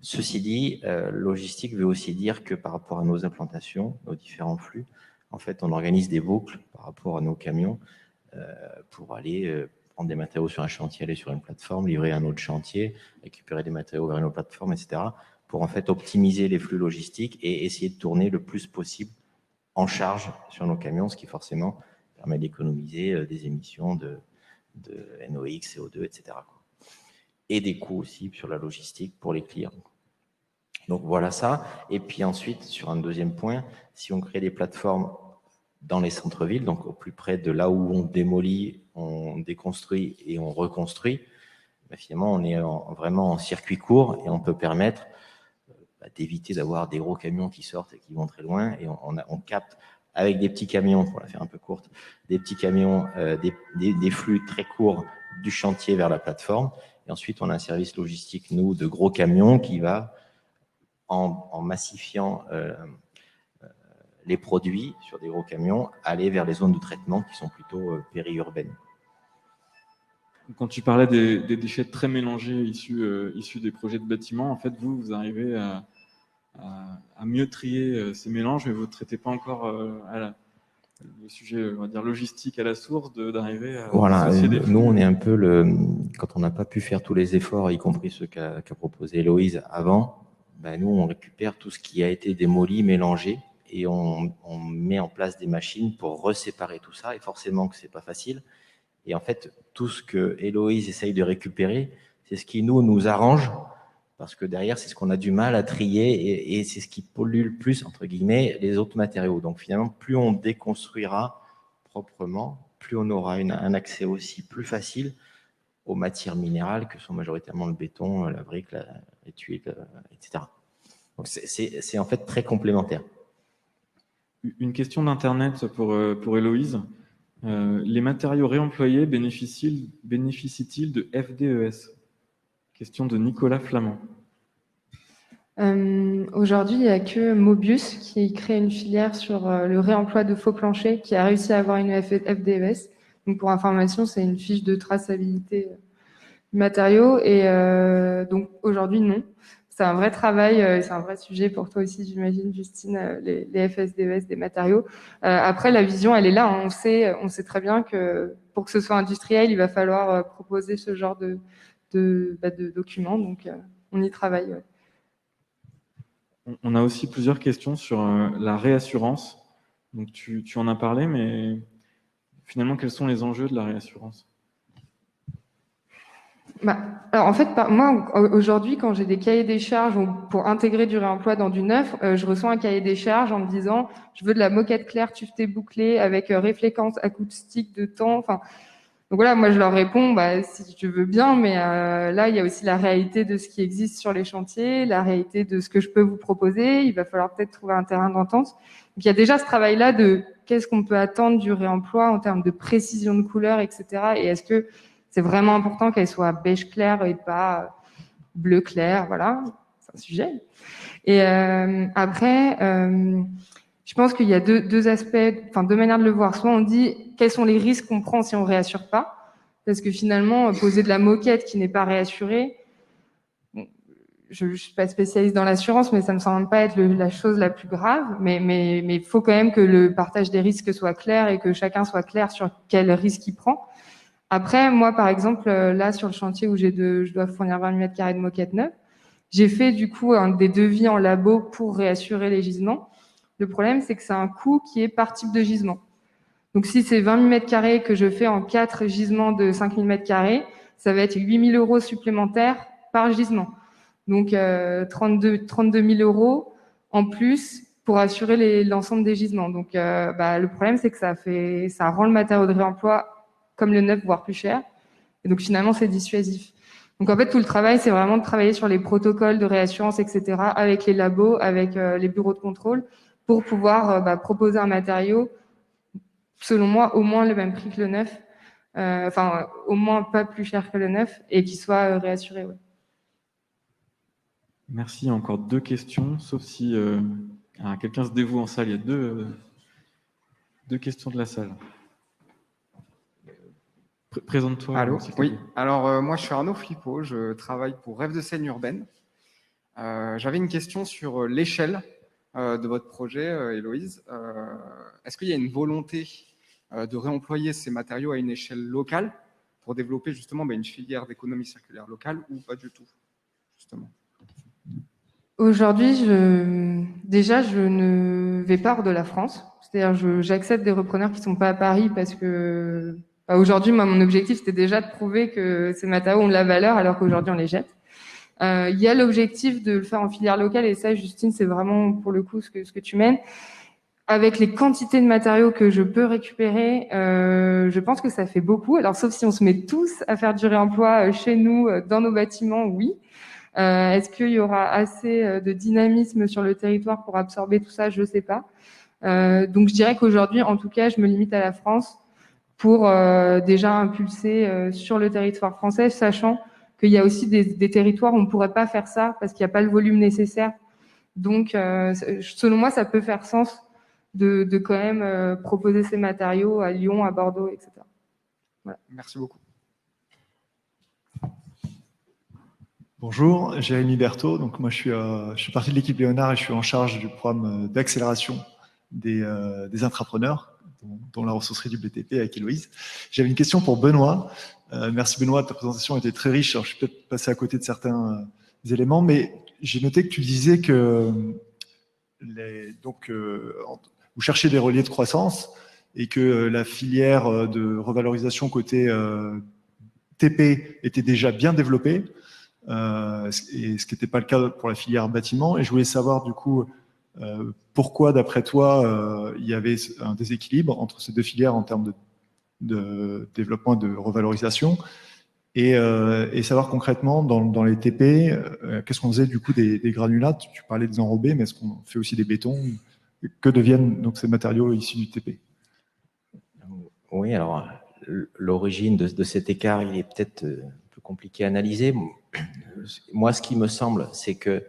Ceci dit, logistique veut aussi dire que par rapport à nos implantations, nos différents flux, en fait, on organise des boucles par rapport à nos camions pour aller prendre des matériaux sur un chantier, aller sur une plateforme, livrer un autre chantier, récupérer des matériaux vers une autre plateforme, etc. pour en fait optimiser les flux logistiques et essayer de tourner le plus possible en charge sur nos camions, ce qui forcément permet d'économiser des émissions de NOx, CO2, etc. Et des coûts aussi sur la logistique pour les clients. Donc voilà ça. Et puis ensuite, sur un deuxième point, si on crée des plateformes dans les centres-villes, donc au plus près de là où on démolit, on déconstruit et on reconstruit, ben finalement on est vraiment en circuit court et on peut permettre d'éviter d'avoir des gros camions qui sortent et qui vont très loin. Et on capte avec des petits camions, pour la faire un peu courte, des petits camions, des flux très courts du chantier vers la plateforme. Et ensuite, on a un service logistique, nous, de gros camions qui va, en massifiant les produits sur des gros camions, aller vers les zones de traitement qui sont plutôt périurbaines. Quand tu parlais des déchets très mélangés issus des projets de bâtiments, en fait, vous arrivez à mieux trier ces mélanges, mais vous ne traitez pas encore le sujet, on va dire, logistique à la source, d'arriver à dissocier des flux. Nous, on est un peu quand on n'a pas pu faire tous les efforts, y compris ceux qu'a proposé Héloïse avant, ben nous, on récupère tout ce qui a été démoli, mélangé, et on met en place des machines pour reséparer tout ça, et forcément que c'est pas facile. Et en fait, tout ce que Héloïse essaye de récupérer, c'est ce qui nous arrange, parce que derrière, c'est ce qu'on a du mal à trier, et c'est ce qui pollue le plus, entre guillemets, les autres matériaux. Donc finalement, plus on déconstruira proprement, plus on aura un accès aussi plus facile aux matières minérales, que sont majoritairement le béton, la brique, les tuiles, etc. Donc c'est en fait très complémentaire. Une question d'Internet pour Héloïse. Les matériaux réemployés bénéficient-ils de FDES? Question de Nicolas Flamand. Aujourd'hui, il n'y a que Mobius qui crée une filière sur le réemploi de faux planchers qui a réussi à avoir une FDES. Donc, pour information, c'est une fiche de traçabilité du matériau. Et donc, aujourd'hui, non. C'est un vrai travail, c'est un vrai sujet pour toi aussi, j'imagine, Justine, les FSDES des matériaux. Après, la vision, elle est là. Hein. On sait très bien que pour que ce soit industriel, il va falloir proposer ce genre de documents. Donc, on y travaille. Ouais. On a aussi plusieurs questions sur la réassurance. Donc, tu en as parlé, mais finalement, quels sont les enjeux de la réassurance? Alors en fait, moi, aujourd'hui, quand j'ai des cahiers des charges pour intégrer du réemploi dans du neuf, je reçois un cahier des charges en me disant je veux de la moquette claire tuvetée bouclée avec réfléquence acoustique de temps. Enfin, donc voilà, moi je leur réponds si tu veux bien, mais là il y a aussi la réalité de ce qui existe sur les chantiers, la réalité de ce que je peux vous proposer. Il va falloir peut-être trouver un terrain d'entente. Donc il y a déjà ce travail-là de qu'est-ce qu'on peut attendre du réemploi en termes de précision de couleur, etc. Et est-ce que c'est vraiment important qu'elle soit beige clair et pas bleu clair, voilà, c'est un sujet. Et après, je pense qu'il y a deux aspects, enfin deux manières de le voir. Soit on dit quels sont les risques qu'on prend si on réassure pas, parce que finalement poser de la moquette qui n'est pas réassurée, je suis pas spécialiste dans l'assurance, mais ça me semble pas être la chose la plus grave. Mais il faut quand même que le partage des risques soit clair et que chacun soit clair sur quel risque il prend. Après, moi, par exemple, là, sur le chantier où je dois fournir 20 000 m² de moquette neuve, j'ai fait, du coup, des devis en labo pour réassurer les gisements. Le problème, c'est que c'est un coût qui est par type de gisement. Donc, si c'est 20 000 m² que je fais en 4 gisements de 5 000 m², ça va être 8 000 € supplémentaires par gisement. Donc, 32 000 € en plus pour assurer l'ensemble des gisements. Donc, le problème, c'est que ça rend le matériau de réemploi comme le neuf, voire plus cher. Et donc, finalement, c'est dissuasif. Donc, en fait, tout le travail, c'est vraiment de travailler sur les protocoles de réassurance, etc., avec les labos, avec les bureaux de contrôle, pour pouvoir proposer un matériau, selon moi, au moins le même prix que le neuf, au moins pas plus cher que le neuf, et qui soit réassuré. Ouais. Merci. Encore deux questions, sauf si quelqu'un se dévoue en salle. Il y a deux questions de la salle. Présente-toi. Allô, oui. Alors, moi, je suis Arnaud Flippo, je travaille pour Rêve de scène urbaine. J'avais une question sur l'échelle de votre projet, Héloïse. Est-ce qu'il y a une volonté de réemployer ces matériaux à une échelle locale pour développer justement une filière d'économie circulaire locale ou pas du tout, justement? Aujourd'hui, je ne vais pas hors de la France. C'est-à-dire, j'accepte des repreneurs qui ne sont pas à Paris parce que aujourd'hui, moi, mon objectif, c'était déjà de prouver que ces matériaux ont de la valeur alors qu'aujourd'hui, on les jette. Il y a l'objectif de le faire en filière locale et ça, Justine, c'est vraiment pour le coup ce que tu mènes. Avec les quantités de matériaux que je peux récupérer, je pense que ça fait beaucoup. Alors, sauf si on se met tous à faire du réemploi chez nous, dans nos bâtiments, oui. Est-ce qu'il y aura assez de dynamisme sur le territoire pour absorber tout ça? Je ne sais pas. Donc, je dirais qu'aujourd'hui, en tout cas, je me limite à la France pour déjà impulser sur le territoire français, sachant qu'il y a aussi des territoires où on ne pourrait pas faire ça parce qu'il n'y a pas le volume nécessaire. Donc, selon moi, ça peut faire sens de quand même proposer ces matériaux à Lyon, à Bordeaux, etc. Voilà. Merci beaucoup. Bonjour, Jérémy Berthaud. Donc moi, je suis partie de l'équipe Léonard et je suis en charge du programme d'accélération des intrapreneurs, dont la ressourcerie du BTP avec Héloïse. J'avais une question pour Benoît. Merci Benoît, ta présentation était très riche. Alors, je suis peut-être passé à côté de certains éléments, mais j'ai noté que tu disais que vous cherchez des relais de croissance et que la filière de revalorisation côté TP était déjà bien développée. Et ce qui n'était pas le cas pour la filière bâtiment. Et je voulais savoir du coup pourquoi, d'après toi, il y avait un déséquilibre entre ces deux filières en termes de développement et de revalorisation, et savoir concrètement dans les TP, qu'est-ce qu'on faisait du coup des granulats. Tu parlais des enrobés, mais est-ce qu'on fait aussi des bétons que deviennent donc ces matériaux issus du TP? Oui, alors l'origine de cet écart, il est peut-être un peu compliqué à analyser. Moi, ce qui me semble, c'est que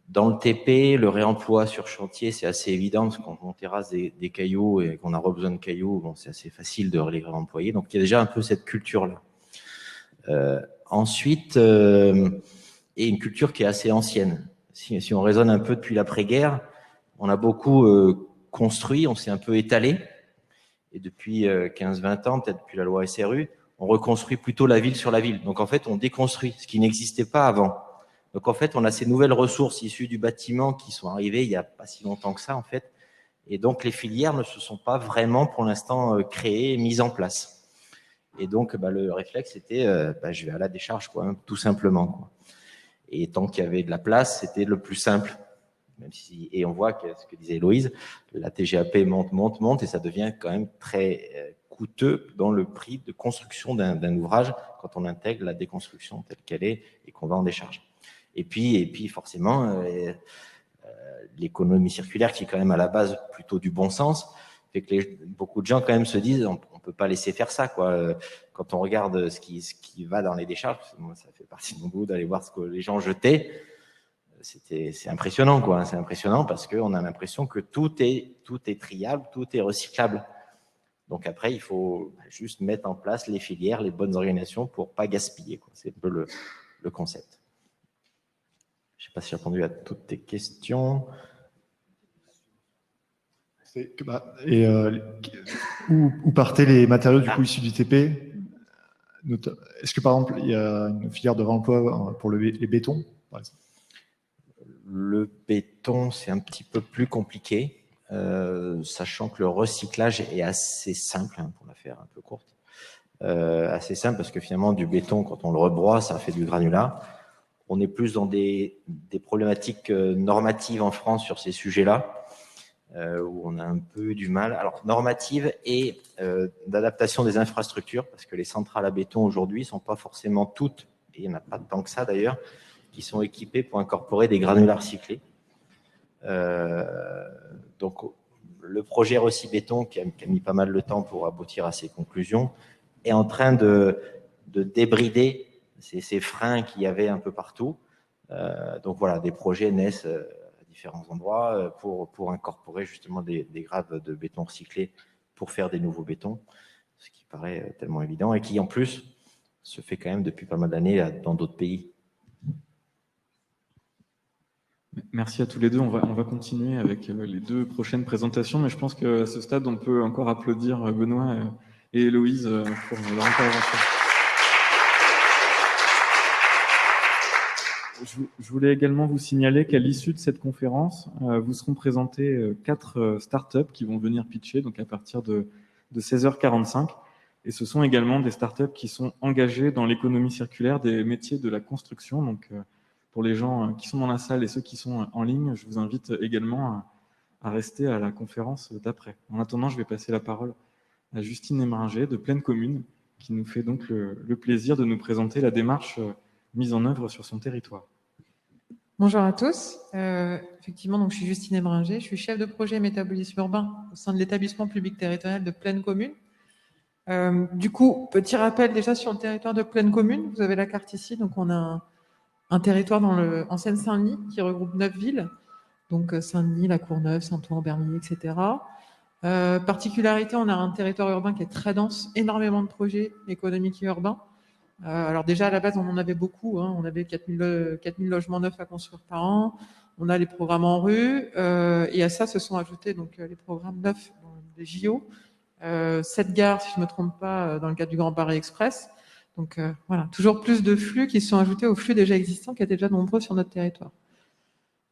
dans le TP, le réemploi sur chantier, c'est assez évident, parce que quand on terrasse des cailloux et qu'on a besoin de cailloux, bon, c'est assez facile de les réemployer. Donc, il y a déjà un peu cette culture-là. Ensuite, et une culture qui est assez ancienne. Si on raisonne un peu depuis l'après-guerre, on a beaucoup construit, on s'est un peu étalé. Et depuis 15-20 ans, peut-être depuis la loi SRU, on reconstruit plutôt la ville sur la ville. Donc, en fait, on déconstruit, ce qui n'existait pas avant. Donc, en fait, on a ces nouvelles ressources issues du bâtiment qui sont arrivées il n'y a pas si longtemps que ça, en fait. Et donc, les filières ne se sont pas vraiment, pour l'instant, créées et mises en place. Et donc, le réflexe, c'était, je vais à la décharge, quoi, hein, tout simplement, quoi. Et tant qu'il y avait de la place, c'était le plus simple. Même si, et on voit que ce que disait Héloïse, la TGAP monte, et ça devient quand même très coûteux dans le prix de construction d'un ouvrage quand on intègre la déconstruction telle qu'elle est et qu'on va en décharge. Et puis forcément, l'économie circulaire, qui est quand même à la base plutôt du bon sens, fait que beaucoup de gens quand même se disent on peut pas laisser faire ça, quoi. Quand on regarde ce qui va dans les décharges, moi, ça fait partie de mon goût d'aller voir ce que les gens jetaient. C'est impressionnant, quoi. C'est impressionnant parce qu'on a l'impression que tout est triable, tout est recyclable. Donc après, il faut juste mettre en place les filières, les bonnes organisations pour pas gaspiller, quoi. C'est un peu le concept. Je ne sais pas si j'ai répondu à toutes tes questions. Où partaient les matériaux du coup issus du TP? Est-ce que par exemple, il y a une filière de réemploi pour les bétons, par exemple? Le béton, c'est un petit peu plus compliqué, sachant que le recyclage est assez simple, hein, pour la faire un peu courte. Assez simple parce que finalement, du béton, quand on le rebroie, ça fait du granulat. On est plus dans des problématiques normatives en France sur ces sujets-là, où on a un peu du mal. Alors, normative et d'adaptation des infrastructures, parce que les centrales à béton aujourd'hui ne sont pas forcément toutes, et il n'y en a pas tant que ça d'ailleurs, qui sont équipées pour incorporer des granulats recyclés. Donc, le projet Recy-Béton, qui a mis pas mal de temps pour aboutir à ses conclusions, est en train de débrider ces freins qu'il y avait un peu partout. Donc voilà, des projets naissent à différents endroits pour incorporer justement des graves de béton recyclé pour faire des nouveaux bétons, ce qui paraît tellement évident et qui en plus se fait quand même depuis pas mal d'années dans d'autres pays. Merci à tous les deux. On va continuer avec les deux prochaines présentations, mais je pense qu'à ce stade, on peut encore applaudir Benoît et Héloïse pour leur intervention. Je voulais également vous signaler qu'à l'issue de cette conférence, vous seront présentés 4 startups qui vont venir pitcher, donc à partir de 16h45. Et ce sont également des startups qui sont engagées dans l'économie circulaire des métiers de la construction. Donc, pour les gens qui sont dans la salle et ceux qui sont en ligne, je vous invite également à rester à la conférence d'après. En attendant, je vais passer la parole à Justine Emringer de Pleine Commune, qui nous fait donc le plaisir de nous présenter la démarche mise en œuvre sur son territoire. Bonjour à tous. Effectivement, donc, je suis Justine Emringer, je suis chef de projet métabolisme urbain au sein de l'établissement public territorial de Pleine Commune. Du coup, petit rappel déjà sur le territoire de Pleine Commune, vous avez la carte ici, donc on a un territoire en Seine-Saint-Denis qui regroupe 9 villes, donc Saint-Denis, La Courneuve, Saint-Ouen, Bermillier, etc. Particularité, on a un territoire urbain qui est très dense, énormément de projets économiques et urbains. Alors déjà, à la base, on en avait beaucoup, hein, on avait 4000 logements neufs à construire par an, on a les programmes en rue, et à ça se sont ajoutés donc, les programmes neufs des JO, 7 gares, si je ne me trompe pas, dans le cadre du Grand Paris Express. Donc voilà, toujours plus de flux qui se sont ajoutés aux flux déjà existants qui étaient déjà nombreux sur notre territoire.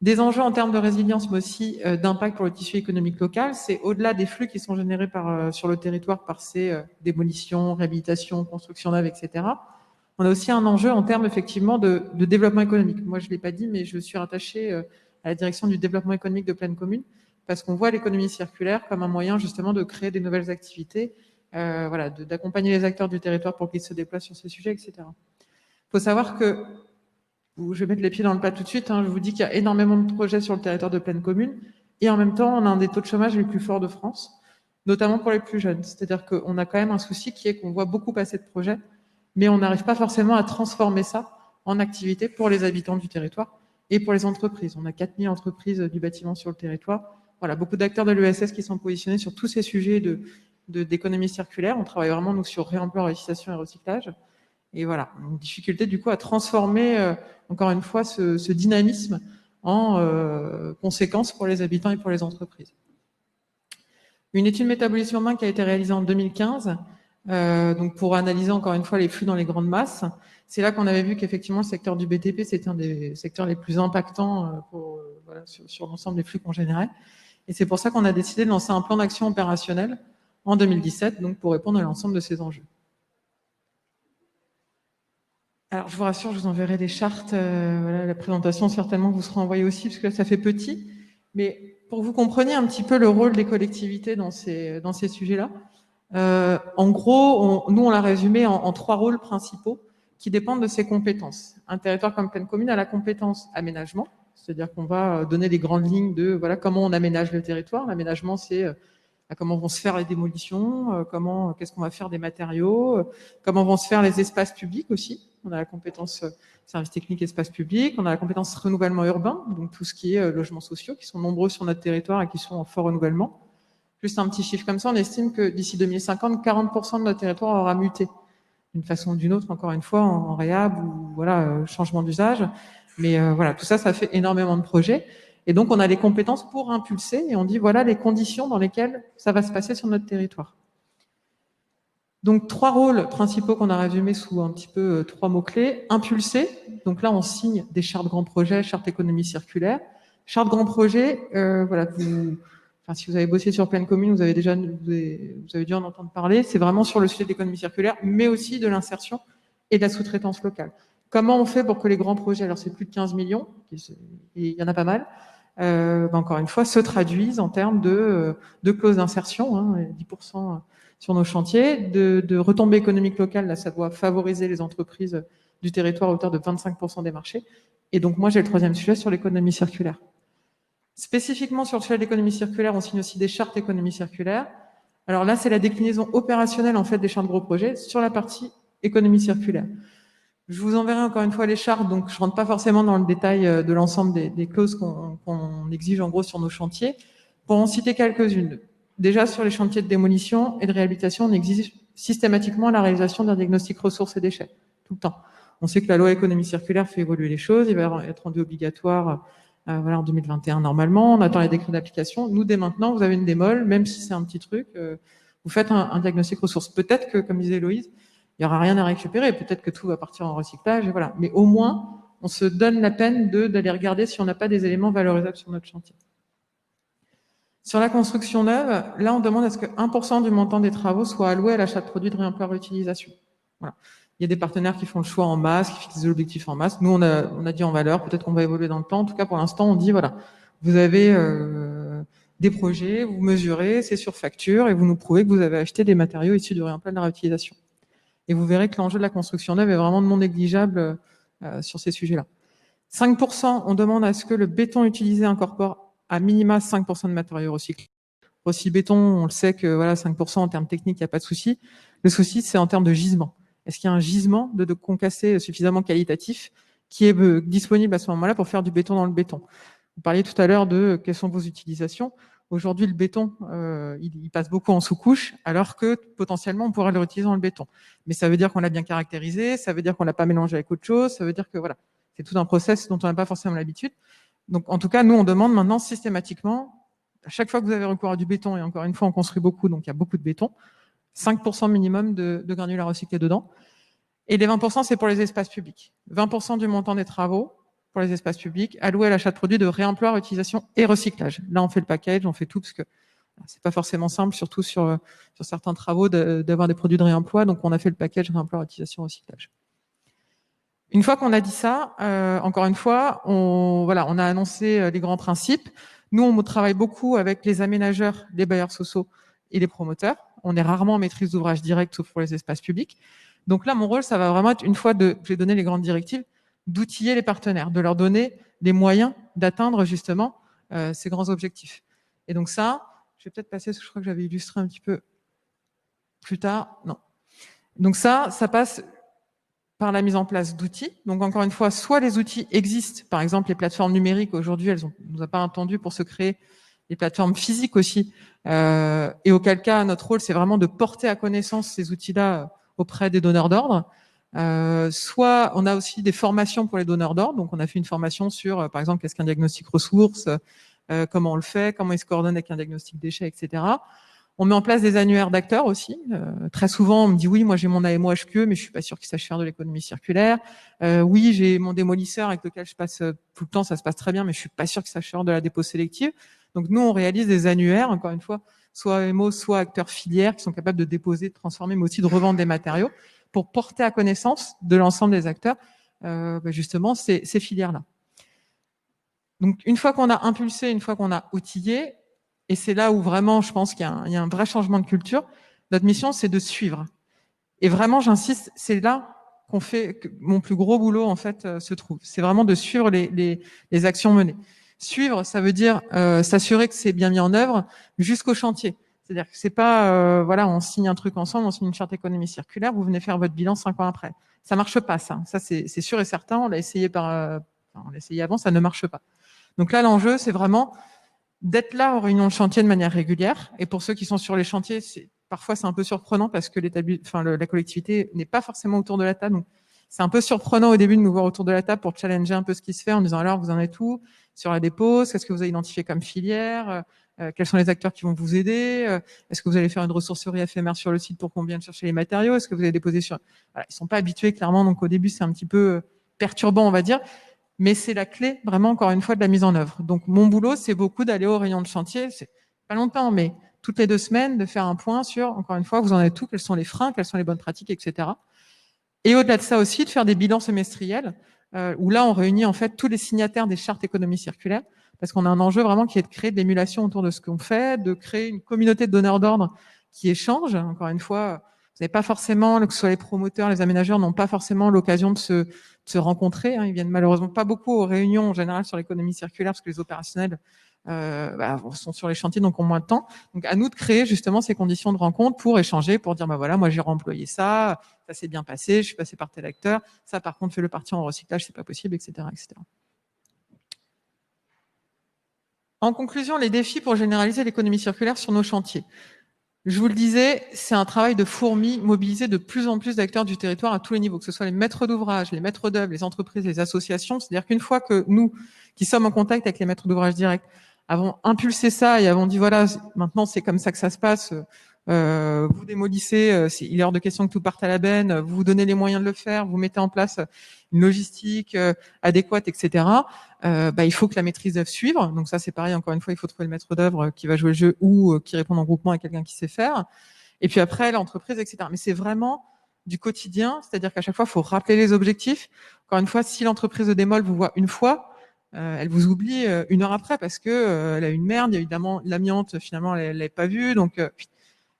Des enjeux en termes de résilience, mais aussi d'impact pour le tissu économique local. C'est au-delà des flux qui sont générés sur le territoire par ces démolitions, réhabilitations, constructions neuves, etc. On a aussi un enjeu en termes effectivement de développement économique. Moi, je ne l'ai pas dit, mais je suis rattachée à la direction du développement économique de Pleine Commune parce qu'on voit l'économie circulaire comme un moyen justement de créer des nouvelles activités, voilà, d'accompagner les acteurs du territoire pour qu'ils se déplacent sur ces sujets, etc. Il faut savoir que, je vais mettre les pieds dans le plat tout de suite, hein, je vous dis qu'il y a énormément de projets sur le territoire de Pleine Commune, Et en même temps, on a un des taux de chômage les plus forts de France, notamment pour les plus jeunes. C'est-à-dire qu'on a quand même un souci qui est qu'on voit beaucoup passer de projets, mais on n'arrive pas forcément à transformer ça en activité pour les habitants du territoire et pour les entreprises. On a 4000 entreprises du bâtiment sur le territoire. Voilà, beaucoup d'acteurs de l'ESS qui sont positionnés sur tous ces sujets d'économie circulaire. On travaille vraiment, nous, sur réemploi, réutilisation et recyclage. Et voilà, une difficulté, du coup, à transformer, encore une fois, ce dynamisme en conséquences pour les habitants et pour les entreprises. Une étude métabolisme urbain qui a été réalisée en 2015, donc pour analyser encore une fois les flux dans les grandes masses. C'est là qu'on avait vu qu'effectivement le secteur du BTP, c'était un des secteurs les plus impactants voilà, sur l'ensemble des flux qu'on générait. Et c'est pour ça qu'on a décidé de lancer un plan d'action opérationnel en 2017, donc pour répondre à l'ensemble de ces enjeux. Alors, je vous rassure, je vous enverrai des chartes. Voilà, la présentation, certainement, vous sera envoyée aussi, parce que là, ça fait petit. Mais pour que vous compreniez un petit peu le rôle des collectivités dans ces sujets-là, en gros, nous, on l'a résumé en 3 rôles principaux qui dépendent de ses compétences. Un territoire comme Plaine Commune a la compétence aménagement, c'est-à-dire qu'on va donner les grandes lignes de voilà, comment on aménage le territoire. L'aménagement, c'est comment vont se faire les démolitions, qu'est-ce qu'on va faire des matériaux, comment vont se faire les espaces publics aussi. On a la compétence services techniques, espaces publics. On a la compétence renouvellement urbain, donc tout ce qui est logements sociaux, qui sont nombreux sur notre territoire et qui sont en fort renouvellement. Juste un petit chiffre comme ça, on estime que d'ici 2050, 40% de notre territoire aura muté d'une façon ou d'une autre, encore une fois, en réhab ou voilà, changement d'usage. Mais voilà, tout ça, ça fait énormément de projets. Et donc, on a les compétences pour impulser et on dit voilà les conditions dans lesquelles ça va se passer sur notre territoire. Donc, 3 rôles principaux qu'on a résumés sous un petit peu 3 mots-clés. Impulser, donc là, on signe des chartes grands projets, charte économie circulaire. Charte grands projets, voilà, si vous avez bossé sur Plaine Commune, vous avez dû en entendre parler. C'est vraiment sur le sujet de l'économie circulaire, mais aussi de l'insertion et de la sous-traitance locale. Comment on fait pour que les grands projets, alors c'est plus de 15 millions, et il y en a pas mal, encore une fois, se traduisent en termes de clauses d'insertion, 10% sur nos chantiers, de retombées économiques locales. Là, ça doit favoriser les entreprises du territoire à hauteur de 25% des marchés. Et donc, moi, j'ai le 3e sujet sur l'économie circulaire. Spécifiquement sur le sujet de l'économie circulaire, on signe aussi des chartes économie circulaire. Alors là, c'est la déclinaison opérationnelle, en fait, des chartes de gros projets sur la partie économie circulaire. Je vous enverrai encore une fois les chartes, donc je rentre pas forcément dans le détail de l'ensemble des clauses qu'on exige en gros sur nos chantiers. Pour en citer quelques-unes. Déjà, sur les chantiers de démolition et de réhabilitation, on exige systématiquement la réalisation d'un diagnostic ressources et déchets, tout le temps. On sait que la loi économie circulaire fait évoluer les choses, il va être rendu obligatoire voilà, en 2021 normalement, on attend les décrets d'application. Nous, dès maintenant, vous avez une démol, même si c'est un petit truc, vous faites un diagnostic ressources. Peut-être que, comme disait Héloïse, il n'y aura rien à récupérer, peut-être que tout va partir en recyclage, et voilà. Mais au moins, on se donne la peine d'aller regarder si on n'a pas des éléments valorisables sur notre chantier. Sur la construction neuve, là, on demande à ce que 1% du montant des travaux soit alloué à l'achat de produits de réemploi réutilisation. Voilà. Il y a des partenaires qui font le choix en masse, qui fixent des objectifs en masse. Nous, on a dit en valeur, peut-être qu'on va évoluer dans le temps. En tout cas, pour l'instant, on dit, voilà, vous avez des projets, vous mesurez, c'est sur facture, et vous nous prouvez que vous avez acheté des matériaux issus du réemploi de la réutilisation. Et vous verrez que l'enjeu de la construction neuve est vraiment non négligeable sur ces sujets-là. 5%, on demande à ce que le béton utilisé incorpore à minima 5% de matériaux recyclés. Béton, on le sait que voilà, 5% en termes techniques, il n'y a pas de souci. Le souci, c'est en termes de gisement. Est-ce qu'il y a un gisement de concassé suffisamment qualitatif qui est disponible à ce moment-là pour faire du béton dans le béton? Vous parliez tout à l'heure de quelles sont vos utilisations. Aujourd'hui, le béton, il passe beaucoup en sous-couche, alors que potentiellement, on pourrait le réutiliser dans le béton. Mais ça veut dire qu'on l'a bien caractérisé, ça veut dire qu'on l'a pas mélangé avec autre chose, ça veut dire que voilà, c'est tout un process dont on n'a pas forcément l'habitude. Donc, en tout cas, nous, on demande maintenant systématiquement, à chaque fois que vous avez recours à du béton, et encore une fois, on construit beaucoup, donc il y a beaucoup de béton, 5% minimum de granulats recyclés dedans. Et les 20%, c'est pour les espaces publics. 20% du montant des travaux pour les espaces publics, alloué à l'achat de produits de réemploi, réutilisation et recyclage. Là, on fait le package, on fait tout, parce que c'est pas forcément simple, surtout sur certains travaux, d'avoir des produits de réemploi. Donc, on a fait le package réemploi, réutilisation, recyclage. Une fois qu'on a dit ça, encore une fois, on a annoncé les grands principes. Nous, on travaille beaucoup avec les aménageurs, les bailleurs sociaux et les promoteurs. On est rarement en maîtrise d'ouvrage direct, sauf pour les espaces publics. Donc là, mon rôle, ça va vraiment être, une fois que j'ai donné les grandes directives, d'outiller les partenaires, de leur donner les moyens d'atteindre justement ces grands objectifs. Et donc ça, je vais peut-être passer, parce que je crois que j'avais illustré un petit peu plus tard. Non. Donc ça passe par la mise en place d'outils. Donc encore une fois, soit les outils existent, par exemple les plateformes numériques, aujourd'hui, elles nous ont pas attendu pour se créer les plateformes physiques aussi. Et auquel cas, notre rôle, c'est vraiment de porter à connaissance ces outils-là auprès des donneurs d'ordre. Soit on a aussi des formations pour les donneurs d'ordre. Donc on a fait une formation sur, par exemple, qu'est-ce qu'un diagnostic ressources, comment on le fait, comment il se coordonne avec un diagnostic déchets, etc. On met en place des annuaires d'acteurs aussi. Très souvent, on me dit oui, moi j'ai mon AMO-HQE, mais je suis pas sûr qu'il sache faire de l'économie circulaire. Oui, j'ai mon démolisseur avec lequel je passe tout le temps, ça se passe très bien, mais je suis pas sûr qu'il sache faire de la dépôt sélective. Donc nous, on réalise des annuaires, encore une fois, soit AMO, soit acteurs filières qui sont capables de déposer, de transformer, mais aussi de revendre des matériaux pour porter à connaissance de l'ensemble des acteurs justement ces filières-là. Donc une fois qu'on a impulsé, une fois qu'on a outillé, et c'est là où vraiment je pense qu'il y a un vrai changement de culture, notre mission c'est de suivre. Et vraiment j'insiste, c'est là qu'on fait, que mon plus gros boulot en fait se trouve. C'est vraiment de suivre les actions menées. Suivre, ça veut dire s'assurer que c'est bien mis en œuvre jusqu'au chantier. C'est-à-dire que c'est pas, voilà, on signe un truc ensemble, on signe une charte économie circulaire, vous venez faire votre bilan 5 ans après. Ça marche pas, ça. Ça, c'est sûr et certain. On l'a essayé on l'a essayé avant, ça ne marche pas. Donc là, l'enjeu, c'est vraiment d'être là aux réunions de chantier de manière régulière. Et pour ceux qui sont sur les chantiers, parfois c'est un peu surprenant parce que la collectivité n'est pas forcément autour de la table. Donc c'est un peu surprenant au début de nous voir autour de la table pour challenger un peu ce qui se fait en disant alors vous en êtes où sur la dépose, qu'est-ce que vous avez identifié comme filière, quels sont les acteurs qui vont vous aider, est-ce que vous allez faire une ressourcerie éphémère sur le site pour qu'on vienne chercher les matériaux, est-ce que vous allez déposer sur... Voilà, ils sont pas habitués clairement, donc au début c'est un petit peu perturbant on va dire, mais c'est la clé vraiment encore une fois de la mise en œuvre. Donc mon boulot c'est beaucoup d'aller aux réunions de chantier, c'est pas longtemps mais toutes les 2 semaines de faire un point sur encore une fois vous en êtes où, quels sont les freins, quelles sont les bonnes pratiques, etc. Et au-delà de ça aussi, de faire des bilans semestriels, où là, on réunit en fait tous les signataires des chartes économie circulaire, parce qu'on a un enjeu vraiment qui est de créer de l'émulation autour de ce qu'on fait, de créer une communauté de donneurs d'ordre qui échangent. Encore une fois, vous n'avez pas forcément, que ce soit les promoteurs, les aménageurs, n'ont pas forcément l'occasion de se rencontrer. Ils viennent malheureusement pas beaucoup aux réunions en général sur l'économie circulaire, parce que les opérationnels sont sur les chantiers, donc ont moins de temps. Donc à nous de créer justement ces conditions de rencontre pour échanger, pour dire voilà, moi j'ai réemployé ça s'est bien passé, je suis passé par tel acteur, ça par contre fais-le partir en recyclage, c'est pas possible, etc., etc. En conclusion, les défis pour généraliser l'économie circulaire sur nos chantiers. Je vous le disais, c'est un travail de fourmi, mobiliser de plus en plus d'acteurs du territoire à tous les niveaux, que ce soit les maîtres d'ouvrage, les maîtres d'œuvre, les entreprises, les associations. C'est-à-dire qu'une fois que nous, qui sommes en contact avec les maîtres d'ouvrage directs, avons impulsé ça et avons dit voilà, maintenant c'est comme ça que ça se passe, vous démolissez, il est hors de question que tout parte à la benne, vous vous donnez les moyens de le faire, vous mettez en place une logistique adéquate, etc. Il faut que la maîtrise d'œuvre suive. Donc ça, c'est pareil, encore une fois, il faut trouver le maître d'œuvre qui va jouer le jeu ou qui répond en groupement à quelqu'un qui sait faire. Et puis après, l'entreprise, etc. Mais c'est vraiment du quotidien, c'est-à-dire qu'à chaque fois, il faut rappeler les objectifs. Encore une fois, si l'entreprise de démol vous voit une fois, elle vous oublie 1 heure après parce que elle a une merde, évidemment, l'amiante, finalement, elle l'avait pas vue, donc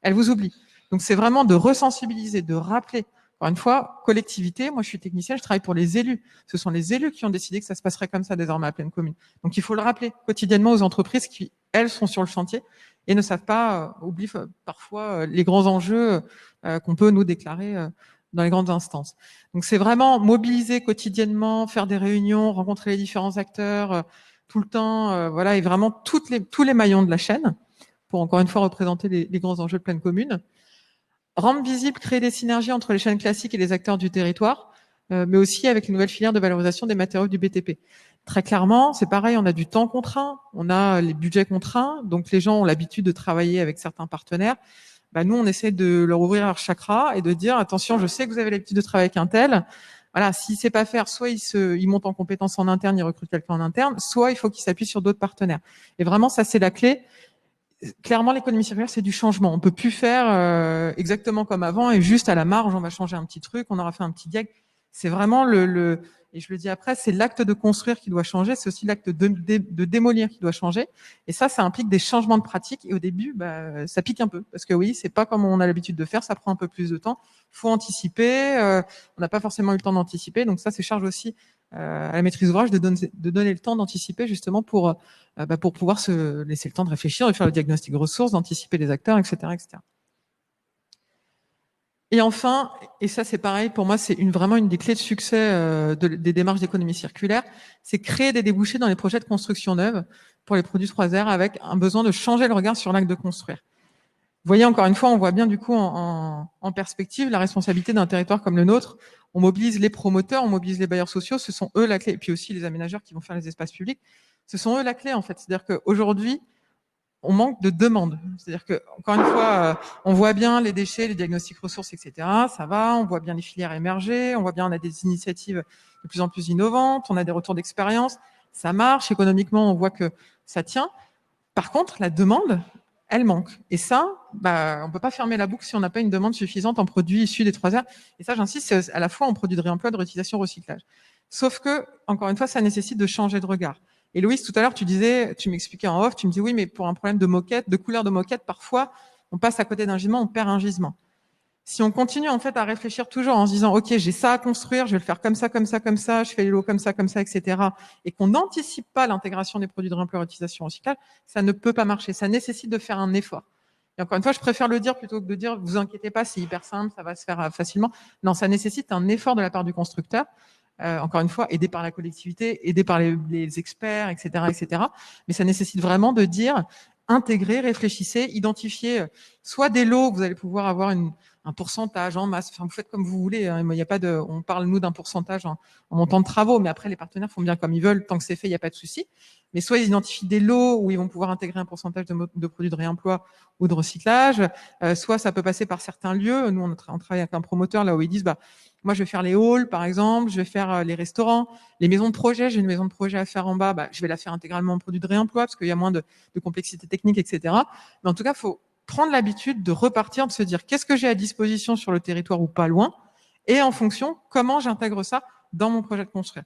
elle vous oublie. Donc c'est vraiment de resensibiliser, de rappeler. Encore une fois, collectivité, moi je suis technicienne, je travaille pour les élus. Ce sont les élus qui ont décidé que ça se passerait comme ça désormais à Plaine Commune. Donc il faut le rappeler quotidiennement aux entreprises qui, elles, sont sur le chantier et ne savent pas, oublient parfois les grands enjeux qu'on peut nous déclarer dans les grandes instances. Donc c'est vraiment mobiliser quotidiennement, faire des réunions, rencontrer les différents acteurs tout le temps, voilà, et vraiment tous les maillons de la chaîne pour encore une fois représenter les grands enjeux de Plaine Commune. Rendre visible, créer des synergies entre les chaînes classiques et les acteurs du territoire, mais aussi avec les nouvelles filières de valorisation des matériaux du BTP. Très clairement, c'est pareil, on a du temps contraint, on a les budgets contraints, donc les gens ont l'habitude de travailler avec certains partenaires. Nous, on essaie de leur ouvrir leur chakra et de dire attention, je sais que vous avez l'habitude de travailler avec un tel. Voilà, s'il sait pas faire, soit il monte en compétences en interne, il recrute quelqu'un en interne, soit il faut qu'il s'appuie sur d'autres partenaires. Et vraiment, ça, c'est la clé. Clairement, l'économie circulaire, c'est du changement. On peut plus faire exactement comme avant et juste à la marge, on va changer un petit truc, on aura fait un petit diag. C'est vraiment et je le dis après, c'est l'acte de construire qui doit changer, c'est aussi l'acte de démolir qui doit changer. Et ça implique des changements de pratique. Et au début, ça pique un peu parce que oui, c'est pas comme on a l'habitude de faire, ça prend un peu plus de temps. Faut anticiper. On n'a pas forcément eu le temps d'anticiper, donc ça, c'est charge aussi à la maîtrise d'ouvrage de donner le temps d'anticiper justement pour pouvoir se laisser le temps de réfléchir, de faire le diagnostic de ressources, d'anticiper les acteurs, etc., etc. Et enfin, et ça c'est pareil, pour moi c'est vraiment une des clés de succès des démarches d'économie circulaire, c'est créer des débouchés dans les projets de construction neuve pour les produits 3R avec un besoin de changer le regard sur l'acte de construire. Vous voyez, encore une fois, on voit bien du coup en perspective la responsabilité d'un territoire comme le nôtre. On mobilise les promoteurs, on mobilise les bailleurs sociaux, ce sont eux la clé, et puis aussi les aménageurs qui vont faire les espaces publics. Ce sont eux la clé en fait. C'est-à-dire qu'aujourd'hui, on manque de demande. C'est-à-dire que, encore une fois, on voit bien les déchets, les diagnostics ressources, etc. Ça va, on voit bien les filières émerger, on voit bien on a des initiatives de plus en plus innovantes, on a des retours d'expérience, ça marche, économiquement, on voit que ça tient. Par contre, la demande, elle manque. Et ça, on ne peut pas fermer la boucle si on n'a pas une demande suffisante en produits issus des 3R. Et ça, j'insiste, c'est à la fois en produits de réemploi, de réutilisation, recyclage. Sauf que, encore une fois, ça nécessite de changer de regard. Et Louise, tout à l'heure, tu m'expliquais en off, tu me dis oui, mais pour un problème de moquette, de couleur de moquette, parfois, on passe à côté d'un gisement, on perd un gisement. Si on continue en fait à réfléchir toujours en se disant ok, j'ai ça à construire, je vais le faire comme ça, comme ça, comme ça, je fais les lots comme ça, etc., et qu'on n'anticipe pas l'intégration des produits de réemploi, réutilisation, recyclage, ça ne peut pas marcher. Ça nécessite de faire un effort. Et encore une fois, je préfère le dire plutôt que de dire vous inquiétez pas, c'est hyper simple, ça va se faire facilement. Non, ça nécessite un effort de la part du constructeur. Encore une fois, aidé par la collectivité, aidé par les experts, etc. Mais ça nécessite vraiment de dire, intégrer, réfléchissez, identifier soit des lots que vous allez pouvoir avoir un pourcentage en masse. Enfin, vous faites comme vous voulez. Hein. Il y a pas de, on parle nous d'un pourcentage en montant de travaux, mais après les partenaires font bien comme ils veulent. Tant que c'est fait, il n'y a pas de souci. Mais soit ils identifient des lots où ils vont pouvoir intégrer un pourcentage de produits de réemploi ou de recyclage. Soit ça peut passer par certains lieux. Nous, on travaille avec un promoteur là où ils disent, moi, je vais faire les halls, par exemple, je vais faire les restaurants, les maisons de projet. J'ai une maison de projet à faire en bas, je vais la faire intégralement en produit de réemploi parce qu'il y a moins de complexité technique, etc. Mais en tout cas, il faut prendre l'habitude de repartir, de se dire qu'est-ce que j'ai à disposition sur le territoire ou pas loin, et en fonction, comment j'intègre ça dans mon projet de construire.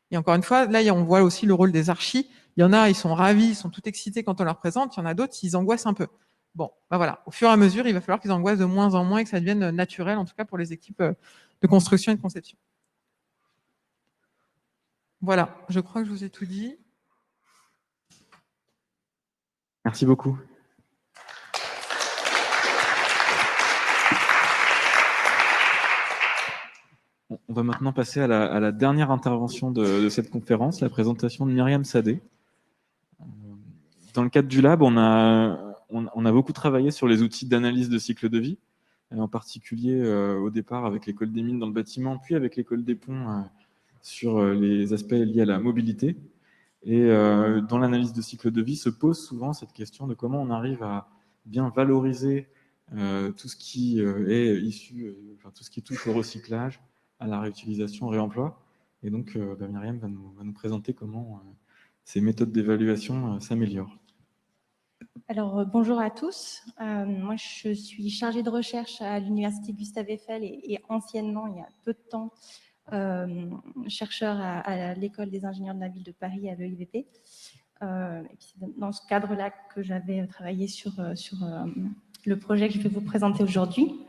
Et encore une fois, là, on voit aussi le rôle des archis. Il y en a, ils sont ravis, ils sont tout excités quand on leur présente. Il y en a d'autres, ils angoissent un peu. Bon, voilà. Au fur et à mesure, il va falloir qu'ils angoissent de moins en moins et que ça devienne naturel, en tout cas pour les équipes de construction et de conception. Voilà, je crois que je vous ai tout dit. Merci beaucoup. On va maintenant passer à la dernière intervention de cette conférence, la présentation de Myriam Sadé. Dans le cadre du lab, on a beaucoup travaillé sur les outils d'analyse de cycle de vie, en particulier au départ avec l'école des mines dans le bâtiment, puis avec l'école des ponts sur les aspects liés à la mobilité. Et dans l'analyse de cycle de vie se pose souvent cette question de comment on arrive à bien valoriser tout ce qui est issu, tout ce qui touche au recyclage, à la réutilisation, au réemploi. Et donc, Myriam va nous présenter comment ces méthodes d'évaluation s'améliorent. Alors, bonjour à tous. Moi, je suis chargée de recherche à l'Université Gustave Eiffel et anciennement, il y a peu de temps, chercheur à l'École des ingénieurs de la ville de Paris, à l'EIVP. Et puis, c'est dans ce cadre-là que j'avais travaillé sur le projet que je vais vous présenter aujourd'hui.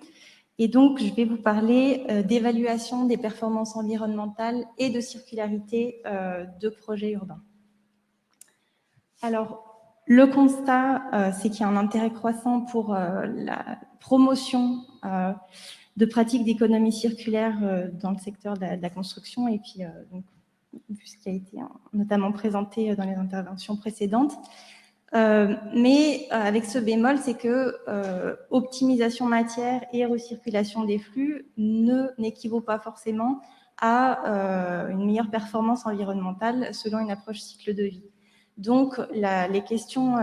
Et donc, je vais vous parler d'évaluation des performances environnementales et de circularité de projets urbains. Alors, le constat, c'est qu'il y a un intérêt croissant pour la promotion de pratiques d'économie circulaire dans le secteur de la construction et puis, donc, vu ce qui a été notamment présenté dans les interventions précédentes. Mais avec ce bémol, c'est que optimisation matière et recirculation des flux n'équivaut pas forcément à une meilleure performance environnementale selon une approche cycle de vie. Donc, les questions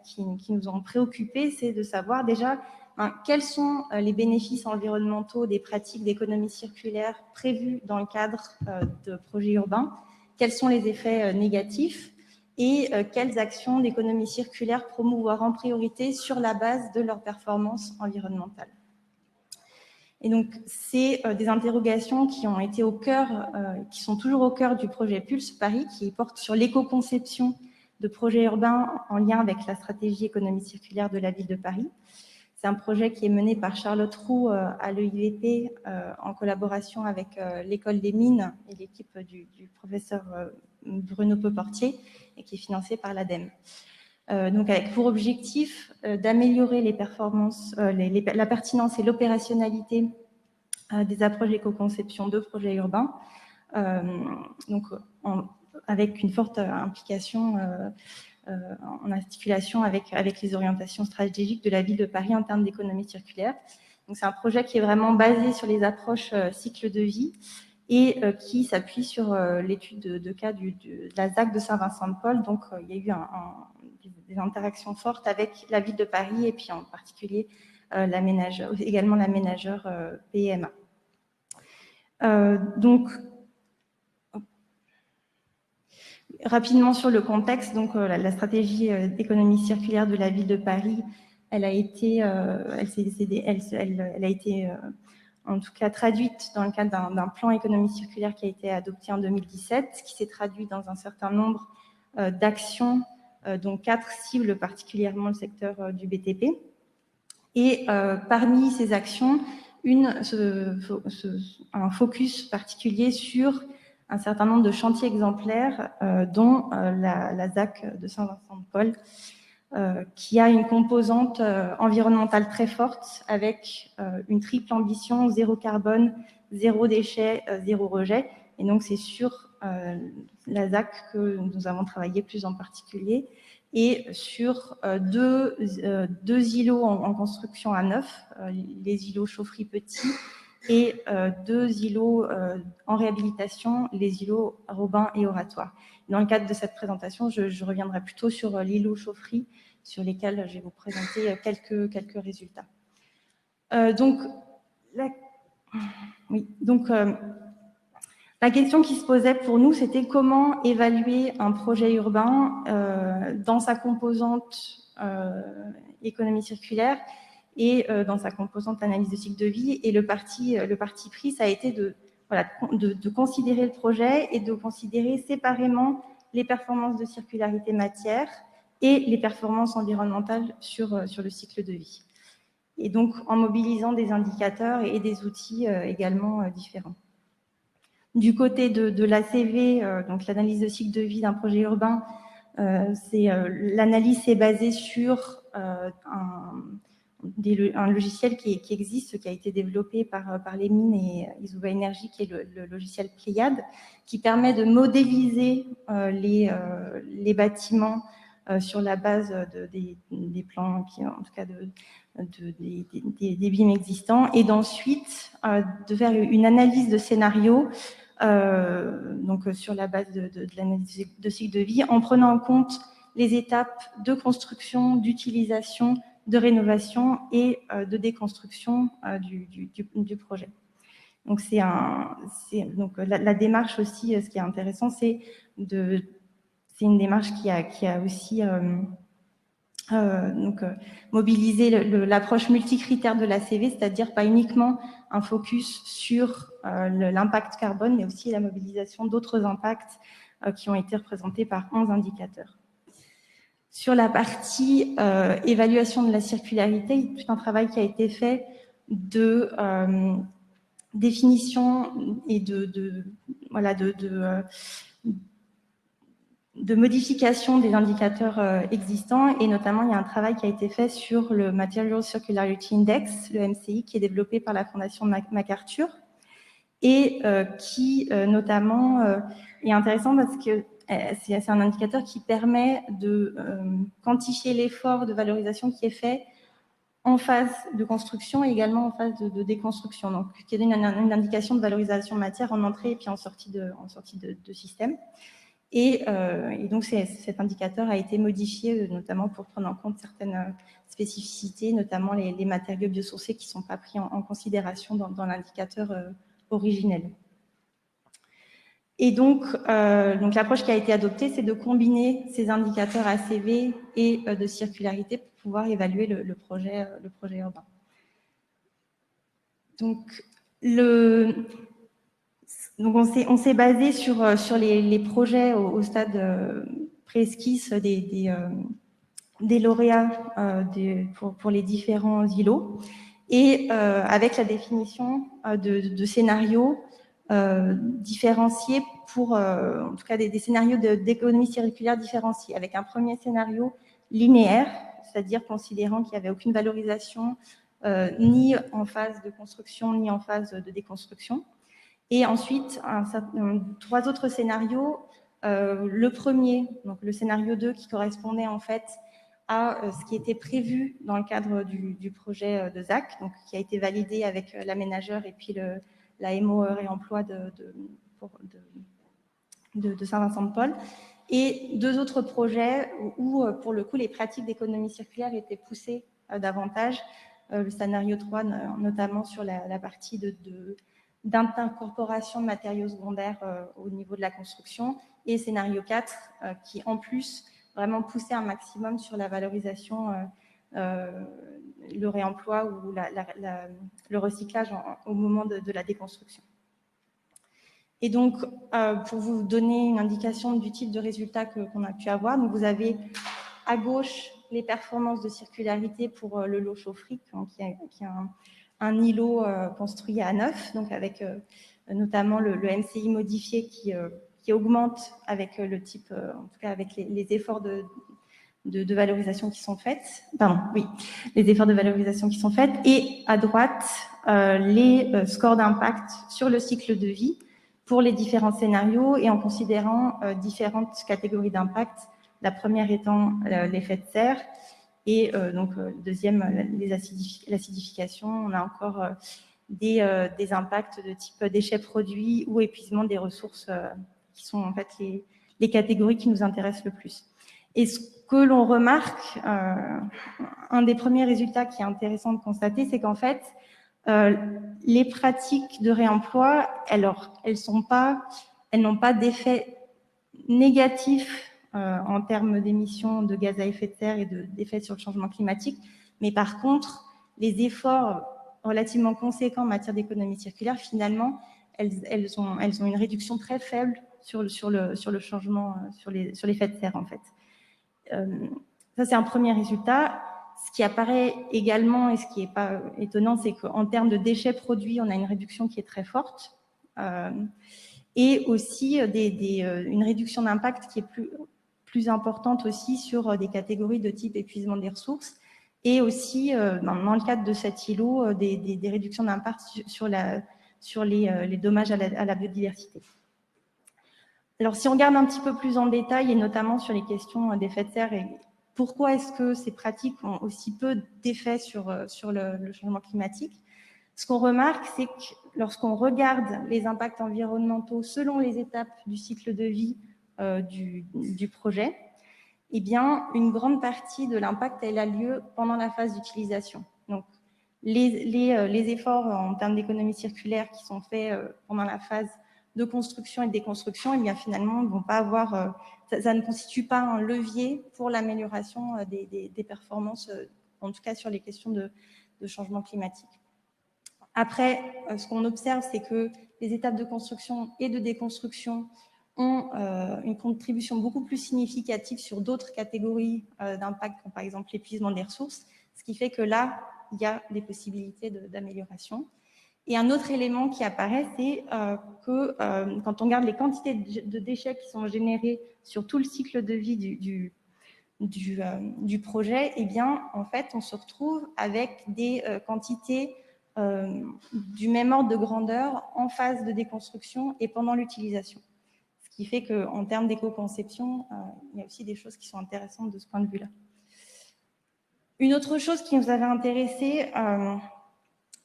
qui nous ont préoccupés, c'est de savoir déjà quels sont les bénéfices environnementaux des pratiques d'économie circulaire prévues dans le cadre de projets urbains, quels sont les effets négatifs et quelles actions d'économie circulaire promouvoir en priorité sur la base de leur performance environnementale. Et donc, c'est des interrogations qui ont été au cœur, qui sont toujours au cœur du projet Pulse Paris, qui porte sur l'éco-conception de projets urbains en lien avec la stratégie économie circulaire de la ville de Paris. C'est un projet qui est mené par Charlotte Roux à l'EIVP en collaboration avec l'École des Mines et l'équipe du professeur Bruno Peuportier et qui est financé par l'ADEME. Donc avec pour objectif d'améliorer les performances, la pertinence et l'opérationnalité des approches d'éco-conception de projets urbains, donc avec une forte implication en articulation avec les orientations stratégiques de la ville de Paris en termes d'économie circulaire. Donc c'est un projet qui est vraiment basé sur les approches cycle de vie et qui s'appuie sur l'étude de cas de la ZAC de Saint-Vincent-de-Paul. Donc il y a eu des interactions fortes avec la ville de Paris et puis en particulier également l'aménageur PMA. Donc rapidement sur le contexte, donc la stratégie d'économie circulaire de la ville de Paris, elle a été en tout cas traduite dans le cadre d'un plan économie circulaire qui a été adopté en 2017, qui s'est traduit dans un certain nombre d'actions, dont 4 cibles particulièrement le secteur du BTP. Et parmi ces actions, un focus particulier sur un certain nombre de chantiers exemplaires, dont la ZAC de Saint-Vincent-de-Paul, qui a une composante environnementale très forte avec une triple ambition, 0 carbone, 0 déchet, 0 rejet. Et donc c'est sur la ZAC que nous avons travaillé plus en particulier, et sur deux îlots en construction à neuf, les îlots Chauffry Petit, et 2 îlots en réhabilitation, les îlots Robin et Oratoire. Dans le cadre de cette présentation, je reviendrai plutôt sur l'îlot Chauffry, sur lesquels je vais vous présenter quelques résultats. La question qui se posait pour nous, c'était comment évaluer un projet urbain dans sa composante économie circulaire et dans sa composante analyse de cycle de vie. Et le parti pris, ça a été de considérer le projet et de considérer séparément les performances de circularité matière et les performances environnementales sur le cycle de vie. Et donc, en mobilisant des indicateurs et des outils également différents. Du côté de l'ACV, donc l'analyse de cycle de vie d'un projet urbain, l'analyse est basée sur un logiciel qui existe, qui a été développé par les mines et Isuba Energy, qui est le logiciel Pléiade, qui permet de modéliser les bâtiments sur la base des plans, en tout cas des BIM existants, et d'ensuite de faire une analyse de scénario donc sur la base de l'analyse de cycle de vie, en prenant en compte les étapes de construction, d'utilisation, de rénovation et de déconstruction du projet. Donc, la démarche aussi, ce qui est intéressant, c'est une démarche qui a aussi mobilisé l'approche multicritère de l'ACV, c'est-à-dire pas uniquement un focus sur l'impact carbone, mais aussi la mobilisation d'autres impacts qui ont été représentés par 11 indicateurs. Sur la partie évaluation de la circularité, il y a tout un travail qui a été fait de définition et de modification des indicateurs existants, et notamment il y a un travail qui a été fait sur le Material Circularity Index, le MCI, qui est développé par la Fondation MacArthur, et qui notamment est intéressant parce que c'est un indicateur qui permet de quantifier l'effort de valorisation qui est fait en phase de construction et également en phase de déconstruction, donc qui donne une indication de valorisation matière en entrée et puis en sortie de système. Et donc cet indicateur a été modifié notamment pour prendre en compte certaines spécificités, notamment les matériaux biosourcés qui ne sont pas pris en considération dans l'indicateur originel. Et donc l'approche qui a été adoptée, c'est de combiner ces indicateurs ACV et de circularité pour pouvoir évaluer le projet urbain. Donc on s'est basé sur les projets au stade pré-esquisse des lauréats pour les différents îlots, et avec la définition de scénarios différenciés pour, en tout cas, des scénarios d'économie circulaire différenciés, avec un premier scénario linéaire, c'est-à-dire considérant qu'il n'y avait aucune valorisation ni en phase de construction ni en phase de déconstruction. Et ensuite, trois autres scénarios. Le premier, donc le scénario 2, qui correspondait en fait à ce qui était prévu dans le cadre du projet de ZAC, donc qui a été validé avec l'aménageur et puis la MO réemploi de Saint-Vincent-de-Paul, et deux autres projets où, pour le coup, les pratiques d'économie circulaire étaient poussées davantage. Le scénario 3, notamment sur la partie d'incorporation de matériaux secondaires au niveau de la construction, et scénario 4, qui en plus vraiment poussait un maximum sur la valorisation, le réemploi ou le recyclage au moment de la déconstruction. Et donc, pour vous donner une indication du type de résultat qu'on a pu avoir, donc vous avez à gauche les performances de circularité pour le lot Chauffric, qui est un îlot construit à neuf, donc avec notamment le MCI modifié qui augmente avec le type, en tout cas avec les efforts de valorisation qui sont faites. Pardon, oui, les efforts de valorisation qui sont faits. Et à droite, les scores d'impact sur le cycle de vie pour les différents scénarios et en considérant différentes catégories d'impact. La première étant l'effet de serre et donc deuxième, l'acidification. On a encore des impacts de type déchets produits ou épuisement des ressources qui sont en fait les catégories qui nous intéressent le plus. Et ce que l'on remarque, un des premiers résultats qui est intéressant de constater, c'est qu'en fait, les pratiques de réemploi, elles n'ont pas d'effet négatif en termes d'émissions de gaz à effet de serre et d'effets sur le changement climatique, mais par contre, les efforts relativement conséquents en matière d'économie circulaire, finalement, elles ont une réduction très faible sur le changement, sur l'effet de serre, en fait. Ça, c'est un premier résultat. Ce qui apparaît également, et ce qui n'est pas étonnant, c'est qu'en termes de déchets produits, on a une réduction qui est très forte, et aussi une réduction d'impact qui est plus importante aussi sur des catégories de type épuisement des ressources, et aussi, dans le cadre de cet îlot, des réductions d'impact sur les dommages à la biodiversité. Alors, si on regarde un petit peu plus en détail, et notamment sur les questions d'effet de serre, et pourquoi est-ce que ces pratiques ont aussi peu d'effet sur le changement climatique, ce qu'on remarque, c'est que lorsqu'on regarde les impacts environnementaux selon les étapes du cycle de vie du projet, eh bien, une grande partie de l'impact, elle a lieu pendant la phase d'utilisation. Donc, les efforts en termes d'économie circulaire qui sont faits pendant la phase de construction et de déconstruction, eh bien, finalement, ne vont pas avoir, ça ne constitue pas un levier pour l'amélioration des performances, en tout cas sur les questions de changement climatique. Après, ce qu'on observe, c'est que les étapes de construction et de déconstruction ont une contribution beaucoup plus significative sur d'autres catégories d'impact, comme par exemple l'épuisement des ressources, ce qui fait que là, il y a des possibilités d'amélioration. Et un autre élément qui apparaît, c'est que quand on regarde les quantités de déchets qui sont générés sur tout le cycle de vie du projet, eh bien, en fait, on se retrouve avec des quantités du même ordre de grandeur en phase de déconstruction et pendant l'utilisation. Ce qui fait qu'en termes d'éco-conception, il y a aussi des choses qui sont intéressantes de ce point de vue-là. Une autre chose qui nous avait intéressé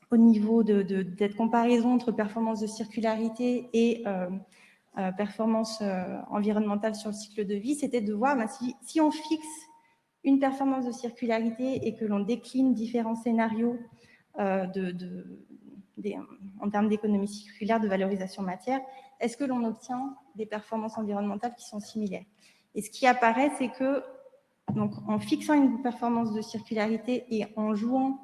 au niveau de cette comparaison entre performance de circularité et performance environnementale sur le cycle de vie, c'était de voir si on fixe une performance de circularité et que l'on décline différents scénarios en termes d'économie circulaire, de valorisation matière, est-ce que l'on obtient des performances environnementales qui sont similaires? Et ce qui apparaît, c'est que donc, en fixant une performance de circularité et en jouant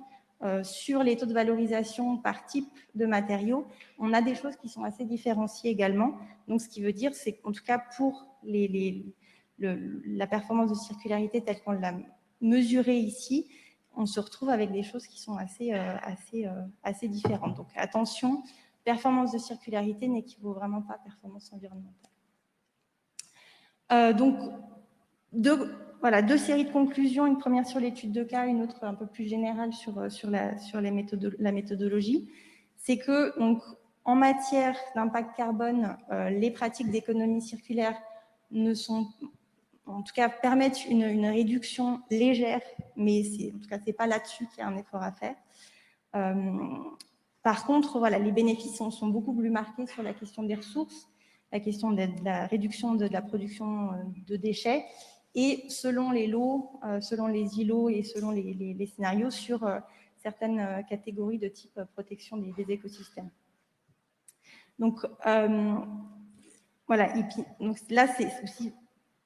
sur les taux de valorisation par type de matériaux, on a des choses qui sont assez différenciées également. Donc, ce qui veut dire, c'est qu'en tout cas, pour la performance de circularité telle qu'on l'a mesurées ici, on se retrouve avec des choses qui sont assez différentes. Donc attention, performance de circularité n'équivaut vraiment pas à performance environnementale. Donc, deux séries de conclusions, une première sur l'étude de cas, une autre un peu plus générale sur la méthodologie. C'est que, donc, en matière d'impact carbone, les pratiques d'économie circulaire en tout cas, permettent une réduction légère, mais en tout cas, c'est pas là-dessus qu'il y a un effort à faire. Par contre, les bénéfices sont beaucoup plus marqués sur la question des ressources, la question de la réduction de la production de déchets, et selon les lots, selon les îlots et selon les scénarios sur certaines catégories de type protection des écosystèmes. Donc, et puis, donc là, c'est aussi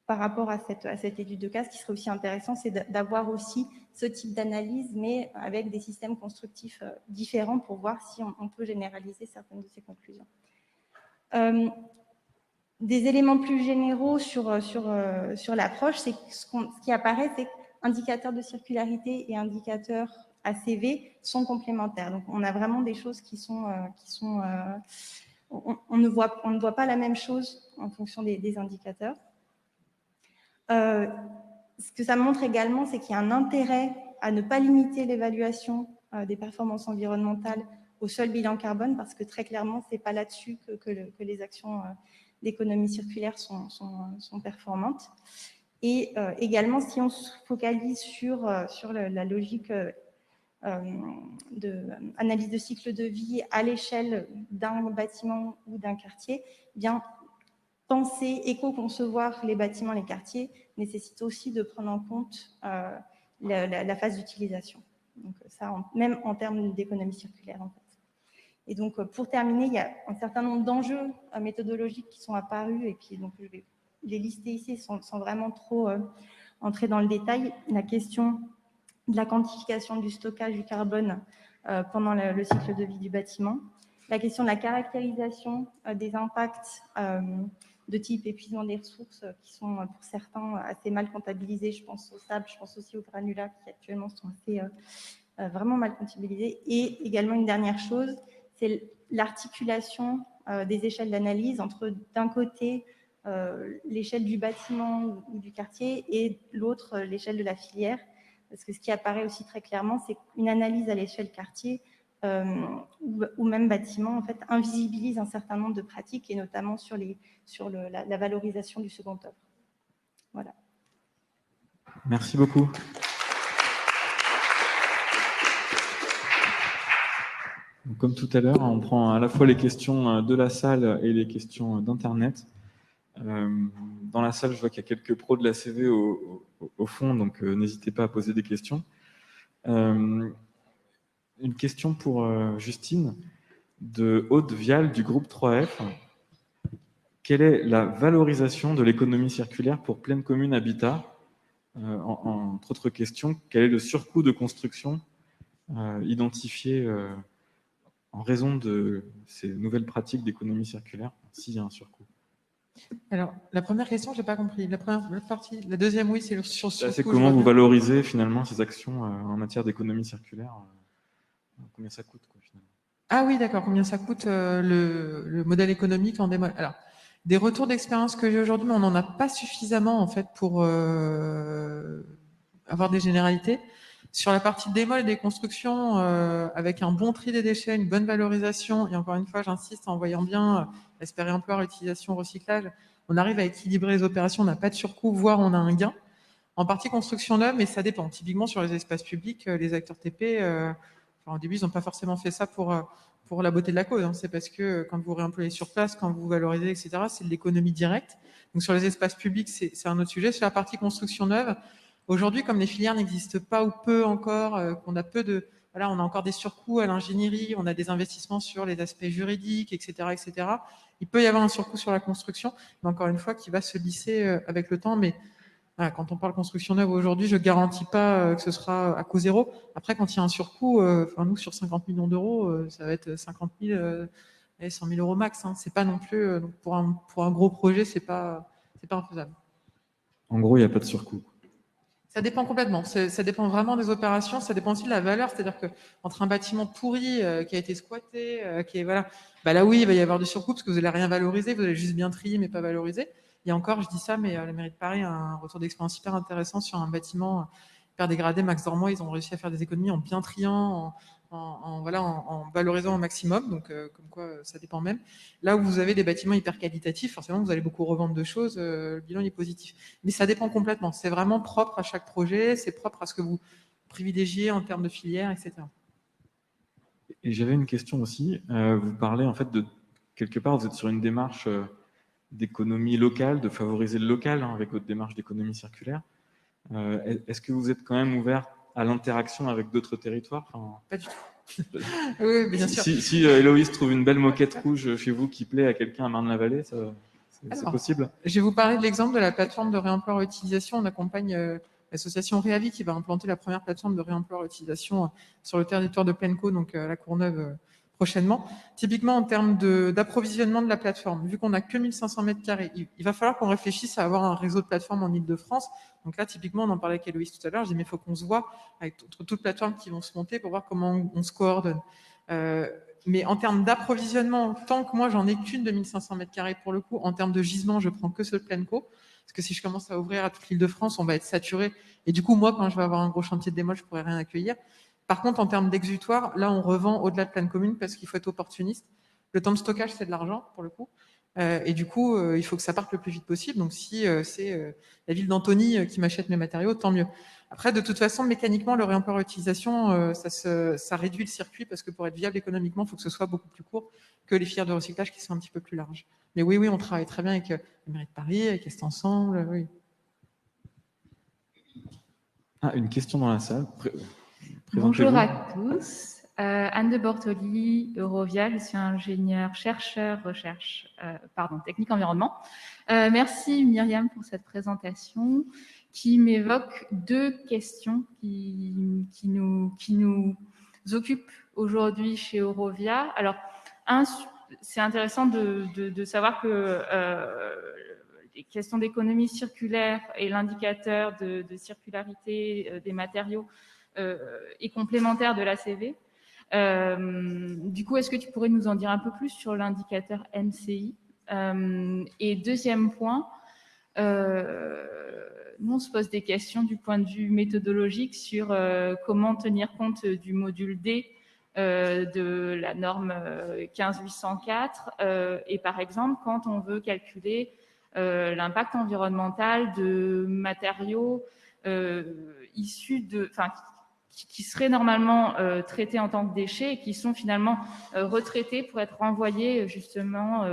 par rapport à cette étude de cas, ce qui serait aussi intéressant, c'est d'avoir aussi ce type d'analyse, mais avec des systèmes constructifs différents pour voir si on peut généraliser certaines de ces conclusions. Des éléments plus généraux sur l'approche, c'est ce qui apparaît, c'est qu'indicateurs de circularité et indicateurs ACV sont complémentaires. Donc, on a vraiment des choses qui sont on ne voit pas la même chose en fonction des indicateurs. Ce que ça montre également, c'est qu'il y a un intérêt à ne pas limiter l'évaluation des performances environnementales au seul bilan carbone, parce que très clairement, ce n'est pas là-dessus que les actions d'économie circulaire sont performantes. Et également, si on se focalise sur la logique d'analyse de cycle de vie à l'échelle d'un bâtiment ou d'un quartier, eh bien, penser, éco-concevoir les bâtiments, les quartiers, nécessite aussi de prendre en compte la phase d'utilisation. Donc ça, même en termes d'économie circulaire, en fait. Et donc, pour terminer, il y a un certain nombre d'enjeux méthodologiques qui sont apparus, et puis donc, je vais les lister ici sans vraiment trop entrer dans le détail. La question de la quantification du stockage du carbone pendant le cycle de vie du bâtiment. La question de la caractérisation des impacts de type épuisement des ressources qui sont pour certains assez mal comptabilisés. Je pense au sable, je pense aussi aux granulats qui actuellement sont assez vraiment mal comptabilisés. Et également une dernière chose, c'est l'articulation des échelles d'analyse entre d'un côté l'échelle du bâtiment ou du quartier et l'autre l'échelle de la filière. Parce que ce qui apparaît aussi très clairement, c'est qu'une analyse à l'échelle quartier ou même bâtiment, en fait, invisibilise un certain nombre de pratiques, et notamment sur la valorisation du second œuvre. Voilà. Merci beaucoup. Donc, comme tout à l'heure, on prend à la fois les questions de la salle et les questions d'Internet. Dans la salle, je vois qu'il y a quelques pros de la CV au fond, donc n'hésitez pas à poser des questions. Une question pour Justine de Aude Vial du groupe 3F. Quelle est la valorisation de l'économie circulaire pour Plaine Commune Habitat? Entre autres questions, quel est le surcoût de construction identifié en raison de ces nouvelles pratiques d'économie circulaire, s'il y a un surcoût? Alors, la première question, je n'ai pas compris. La première partie, la deuxième, oui, c'est sur surcoût. C'est comment vous valorisez finalement ces actions en matière d'économie circulaire? Combien ça coûte, quoi, finalement? Ah oui, d'accord. Combien ça coûte le modèle économique en démol? Alors, des retours d'expérience que j'ai aujourd'hui, mais on n'en a pas suffisamment en fait pour avoir des généralités. Sur la partie démol et des constructions, avec un bon tri des déchets, une bonne valorisation, et encore une fois, j'insiste, en voyant bien l'aspect réemploi, réutilisation, recyclage, on arrive à équilibrer les opérations, on n'a pas de surcoût, voire on a un gain. En partie construction neuve, mais ça dépend. Typiquement, sur les espaces publics, les acteurs TP, au début, ils n'ont pas forcément fait ça pour la beauté de la cause. Hein. C'est parce que quand vous réemployez sur place, quand vous valorisez, etc., c'est de l'économie directe. Donc sur les espaces publics, c'est un autre sujet. Sur la partie construction neuve, aujourd'hui, comme les filières n'existent pas ou peu encore, qu'on a peu de... Voilà, on a encore des surcoûts à l'ingénierie, on a des investissements sur les aspects juridiques, etc., etc. Il peut y avoir un surcoût sur la construction, mais encore une fois, qui va se lisser avec le temps. Mais voilà, quand on parle construction neuve aujourd'hui, je ne garantis pas que ce sera à coût zéro. Après, quand il y a un surcoût, nous, sur 50 millions d'euros, ça va être 50 000 et 100 000 euros max. Hein. C'est pas non plus, donc pour un gros projet, c'est pas infaisable. En gros, il n'y a pas de surcoût. Ça dépend complètement. Ça dépend vraiment des opérations. Ça dépend aussi de la valeur. C'est-à-dire que entre un bâtiment pourri qui a été squatté, qui est voilà, bah là oui, il va y avoir du surcoût parce que vous allez rien valoriser, vous allez juste bien trier mais pas valoriser. Il y a encore, je dis ça, mais la mairie de Paris a un retour d'expérience hyper intéressant sur un bâtiment hyper dégradé. Max Dormois, ils ont réussi à faire des économies en bien triant, en valorisant au maximum. Donc comme quoi, ça dépend même. Là où vous avez des bâtiments hyper qualitatifs, forcément, vous allez beaucoup revendre de choses. Le bilan est positif. Mais ça dépend complètement. C'est vraiment propre à chaque projet. C'est propre à ce que vous privilégiez en termes de filière, etc. Et j'avais une question aussi. Vous parlez en fait de quelque part, vous êtes sur une démarche d'économie locale, de favoriser le local avec votre démarche d'économie circulaire. Est-ce que vous êtes quand même ouvert à l'interaction avec d'autres territoires? Pas du tout. Oui, bien sûr. Si Héloïse trouve une belle moquette rouge chez vous qui plaît à quelqu'un à Marne-la-Vallée, c'est possible? Je vais vous parler de l'exemple de la plateforme de réemploi-réutilisation. On accompagne l'association Réavi qui va implanter la première plateforme de réemploi-réutilisation sur le territoire de Plaine-Caux, donc à la Courneuve prochainement. Typiquement, en termes d'approvisionnement de la plateforme, vu qu'on n'a que 1500 mètres carrés, il va falloir qu'on réfléchisse à avoir un réseau de plateformes en Ile-de-France. Donc là, typiquement, on en parlait avec Héloïse tout à l'heure. Je dis, mais il faut qu'on se voit avec toutes les plateformes qui vont se monter pour voir comment on se coordonne. Mais en termes d'approvisionnement, tant que moi, j'en ai qu'une de 1500 mètres carrés pour le coup, en termes de gisement, je prends que ce Plaine-Caux. Parce que si je commence à ouvrir à toute l'île de France, on va être saturé. Et du coup, moi, quand je vais avoir un gros chantier de démol, je pourrais rien accueillir. Par contre, en termes d'exutoire, là, on revend au-delà de Plaine Commune parce qu'il faut être opportuniste. Le temps de stockage, c'est de l'argent, pour le coup. Et du coup, il faut que ça parte le plus vite possible. Donc, si c'est la ville d'Antony qui m'achète mes matériaux, tant mieux. Après, de toute façon, mécaniquement, le réemploi-réutilisation, ça réduit le circuit parce que pour être viable économiquement, il faut que ce soit beaucoup plus court que les filières de recyclage qui sont un petit peu plus larges. Mais oui, on travaille très bien avec la mairie de Paris, avec Est Ensemble, oui. Ah, une question dans la salle. Bonjour à tous. Anne de Bortoli, Eurovia, je suis ingénieure, technique environnement. Merci Myriam pour cette présentation qui m'évoque deux questions qui nous occupent aujourd'hui chez Eurovia. Alors, c'est intéressant de savoir que les questions d'économie circulaire et l'indicateur de circularité des matériaux est complémentaire de l'ACV. Du coup, est-ce que tu pourrais nous en dire un peu plus sur l'indicateur MCI? Et deuxième point, nous, on se pose des questions du point de vue méthodologique sur comment tenir compte du module D de la norme 15804 et par exemple, quand on veut calculer l'impact environnemental de matériaux issus qui seraient normalement traités en tant que déchets et qui sont finalement retraités pour être renvoyés justement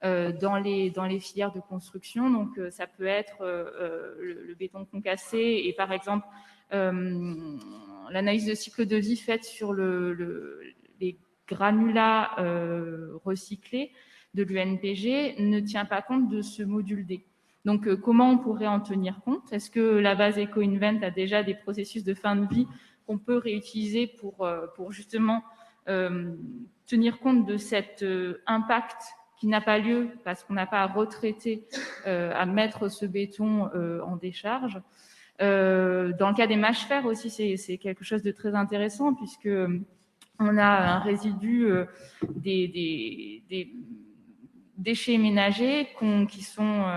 dans les filières de construction. Donc ça peut être le béton concassé et par exemple l'analyse de cycle de vie faite sur les granulats recyclés de l'UNPG ne tient pas compte de ce module D. Donc, comment on pourrait en tenir compte? Est-ce que la base EcoInvent a déjà des processus de fin de vie qu'on peut réutiliser pour justement tenir compte de cet impact qui n'a pas lieu parce qu'on n'a pas à retraiter, à mettre ce béton en décharge? Dans le cas des mâches-fer aussi, c'est quelque chose de très intéressant puisque on a un résidu des déchets ménagers qui ont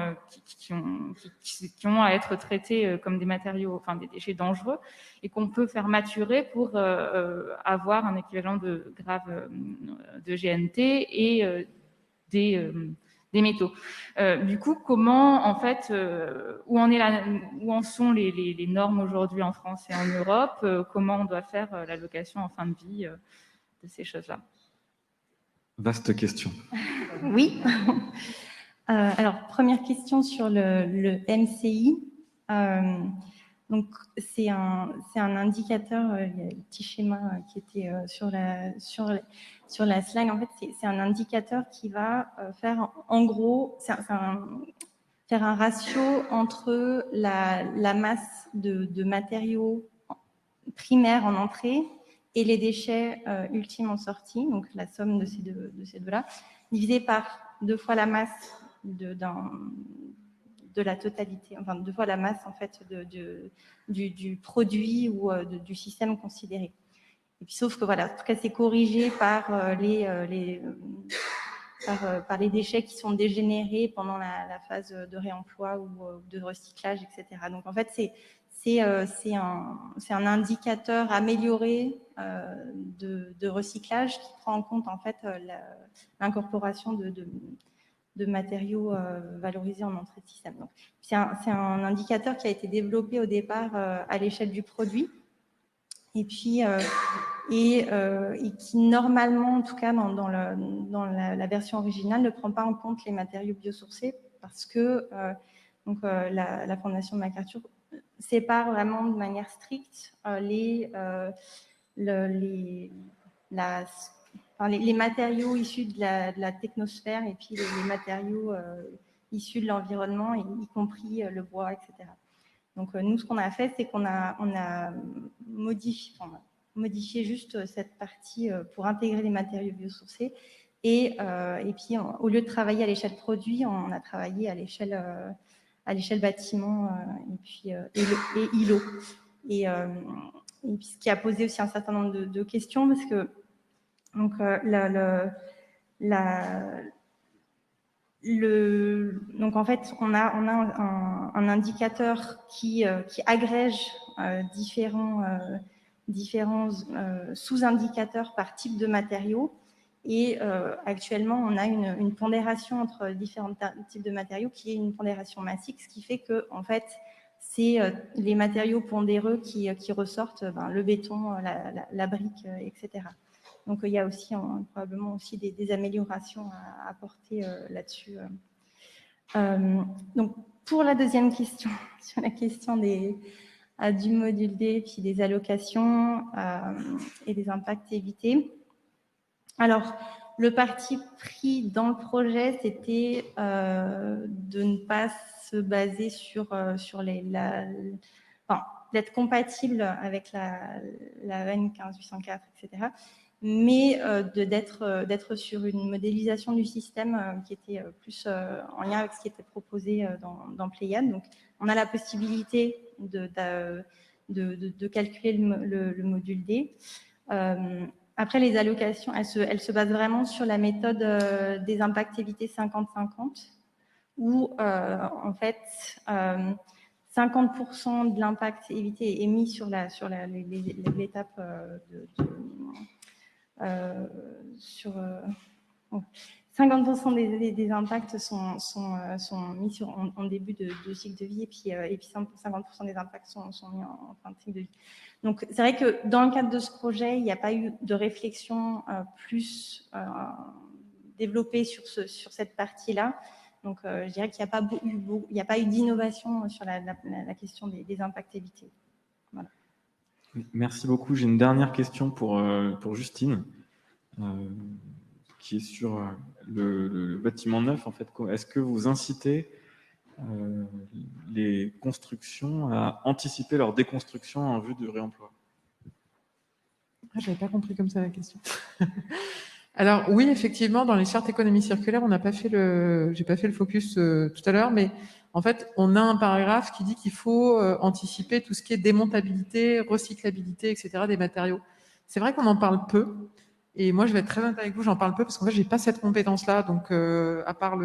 à être traités comme des matériaux, enfin des déchets dangereux, et qu'on peut faire maturer pour avoir un équivalent de grave de GNT et des métaux. Du coup, comment en fait, où en sont les normes aujourd'hui en France et en Europe? Comment on doit faire l'allocation en fin de vie de ces choses-là? Vaste question. Oui. Alors, première question sur le MCI. Donc, c'est un indicateur, il y a le petit schéma qui était sur la slide. En fait, c'est un indicateur qui va faire, en gros, faire un ratio entre la masse de matériaux primaires en entrée et les déchets ultimes en sortie, donc la somme de ces deux-là, divisé par 2 fois la masse la totalité, enfin 2 fois la masse en fait du produit ou du système considéré. Et puis sauf que voilà, en tout cas c'est corrigé par les déchets qui sont dégénérés pendant la phase de réemploi ou de recyclage, etc. Donc en fait c'est un indicateur amélioré de recyclage qui prend en compte en fait l'incorporation de matériaux valorisés en entrée de système. Donc c'est un indicateur qui a été développé au départ à l'échelle du produit. Et puis, et qui normalement, en tout cas dans la version originale, ne prend pas en compte les matériaux biosourcés parce que la Fondation MacArthur sépare vraiment de manière stricte les matériaux issus de la technosphère et puis les matériaux issus de l'environnement, y compris le bois, etc. Donc, nous, ce qu'on a fait, c'est qu'on a modifié juste cette partie pour intégrer les matériaux biosourcés. Et puis, au lieu de travailler à l'échelle produit, on a travaillé à l'échelle bâtiment et îlot. Et puis, ce qui a posé aussi un certain nombre de questions, parce que donc, donc en fait, on a un indicateur qui agrège différents sous-indicateurs par type de matériaux. Et actuellement, on a une pondération entre différents types de matériaux qui est une pondération massique, ce qui fait que en fait, c'est les matériaux pondéreux qui ressortent, le béton, la brique, etc. Donc, il y a aussi probablement aussi des améliorations à apporter là-dessus. Donc, pour la deuxième question, sur la question du module D, puis des allocations et des impacts évités. Alors, le parti pris dans le projet, c'était de ne pas se baser sur d'être compatible avec la EN 15804, etc., mais d'être sur une modélisation du système qui était plus en lien avec ce qui était proposé dans Pléiade. Donc, on a la possibilité de calculer le module D. Après, les allocations, elles se basent vraiment sur la méthode des impacts évités 50-50, où en fait 50% de l'impact évité est mis sur l'étape sur 50% des impacts sont mis en début de cycle de vie et puis 50% des impacts sont mis en fin de cycle de vie. Donc c'est vrai que dans le cadre de ce projet, il n'y a pas eu de réflexion plus développée sur cette partie-là. Donc je dirais qu'il n'y a pas eu d'innovation sur la question des impacts évités. Voilà. Merci beaucoup. J'ai une dernière question pour Justine, qui est sur le bâtiment neuf. En fait, est-ce que vous incitez les constructions à anticiper leur déconstruction en vue du réemploi? Je n'avais pas compris comme ça la question. Alors oui, effectivement, dans les chartes économie circulaire, j'ai pas fait le focus tout à l'heure, mais en fait, on a un paragraphe qui dit qu'il faut anticiper tout ce qui est démontabilité, recyclabilité, etc. des matériaux. C'est vrai qu'on en parle peu. Et moi, je vais être très honnête avec vous, j'en parle peu parce qu'en fait, j'ai pas cette compétence-là. Donc, à part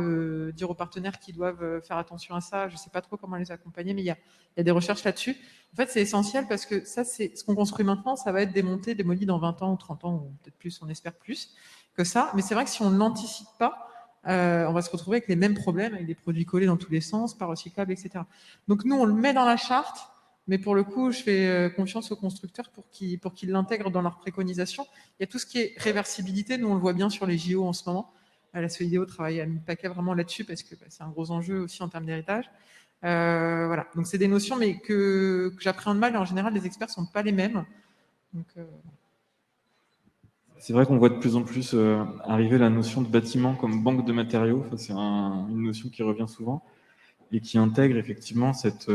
dire aux partenaires qu'ils doivent faire attention à ça, je sais pas trop comment les accompagner, mais il y a des recherches là-dessus. En fait, c'est essentiel parce que ça, c'est ce qu'on construit maintenant, ça va être démonté, démoli dans 20 ans ou 30 ans, ou peut-être plus, on espère plus que ça. Mais c'est vrai que si on n'anticipe pas, on va se retrouver avec les mêmes problèmes, avec des produits collés dans tous les sens, pas recyclables, etc. Donc, nous, on le met dans la charte. Mais pour le coup, je fais confiance aux constructeurs pour qu'ils l'intègrent dans leur préconisation. Il y a tout ce qui est réversibilité. Nous, on le voit bien sur les JO en ce moment. La Solidéo travaille à mis le paquet vraiment là-dessus parce que c'est un gros enjeu aussi en termes d'héritage. Voilà. Donc, c'est des notions, mais que j'appréhende mal. Et en général, les experts ne sont pas les mêmes. Donc, c'est vrai qu'on voit de plus en plus arriver la notion de bâtiment comme banque de matériaux. Enfin, c'est une notion qui revient souvent et qui intègre effectivement cet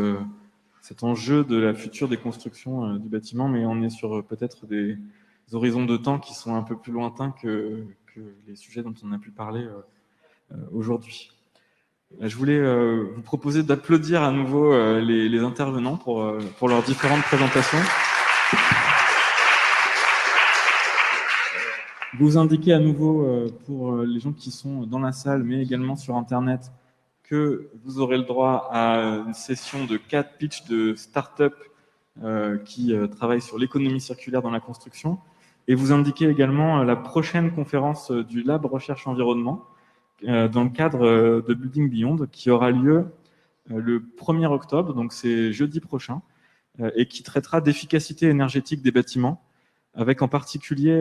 enjeu de la future déconstruction du bâtiment, mais on est sur peut-être des horizons de temps qui sont un peu plus lointains que les sujets dont on a pu parler aujourd'hui. Je voulais vous proposer d'applaudir à nouveau les intervenants pour leurs différentes présentations. Vous indiquez à nouveau, pour les gens qui sont dans la salle, mais également sur Internet, que vous aurez le droit à une session de 4 pitchs de start-up qui travaillent sur l'économie circulaire dans la construction. Et vous indiquez également la prochaine conférence du Lab Recherche Environnement dans le cadre de Building Beyond, qui aura lieu le 1er octobre, donc c'est jeudi prochain, et qui traitera d'efficacité énergétique des bâtiments, avec en particulier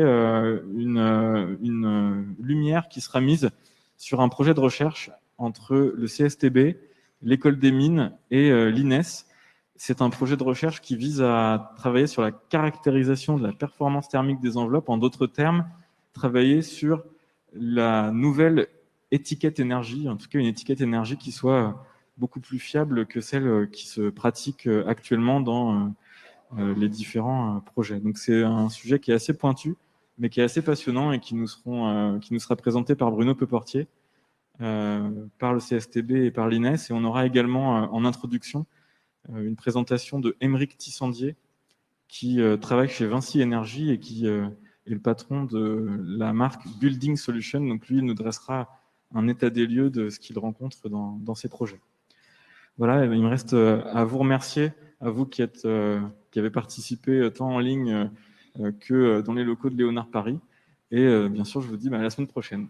une lumière qui sera mise sur un projet de recherche entre le CSTB, l'École des Mines et l'INES. C'est un projet de recherche qui vise à travailler sur la caractérisation de la performance thermique des enveloppes. En d'autres termes, travailler sur la nouvelle étiquette énergie, en tout cas une étiquette énergie qui soit beaucoup plus fiable que celle qui se pratique actuellement dans les différents projets. Donc c'est un sujet qui est assez pointu, mais qui est assez passionnant et qui nous sera présenté par Bruno Peuportier, par le CSTB et par l'INES. Et on aura également en introduction une présentation de Émeric Tissandier, qui travaille chez Vinci Énergie et qui est le patron de la marque Building Solutions. Donc lui, il nous dressera un état des lieux de ce qu'il rencontre dans ses projets. Voilà, il me reste à vous remercier, à vous qui avez participé tant en ligne que dans les locaux de Léonard Paris. Et bien sûr, je vous dis à la semaine prochaine.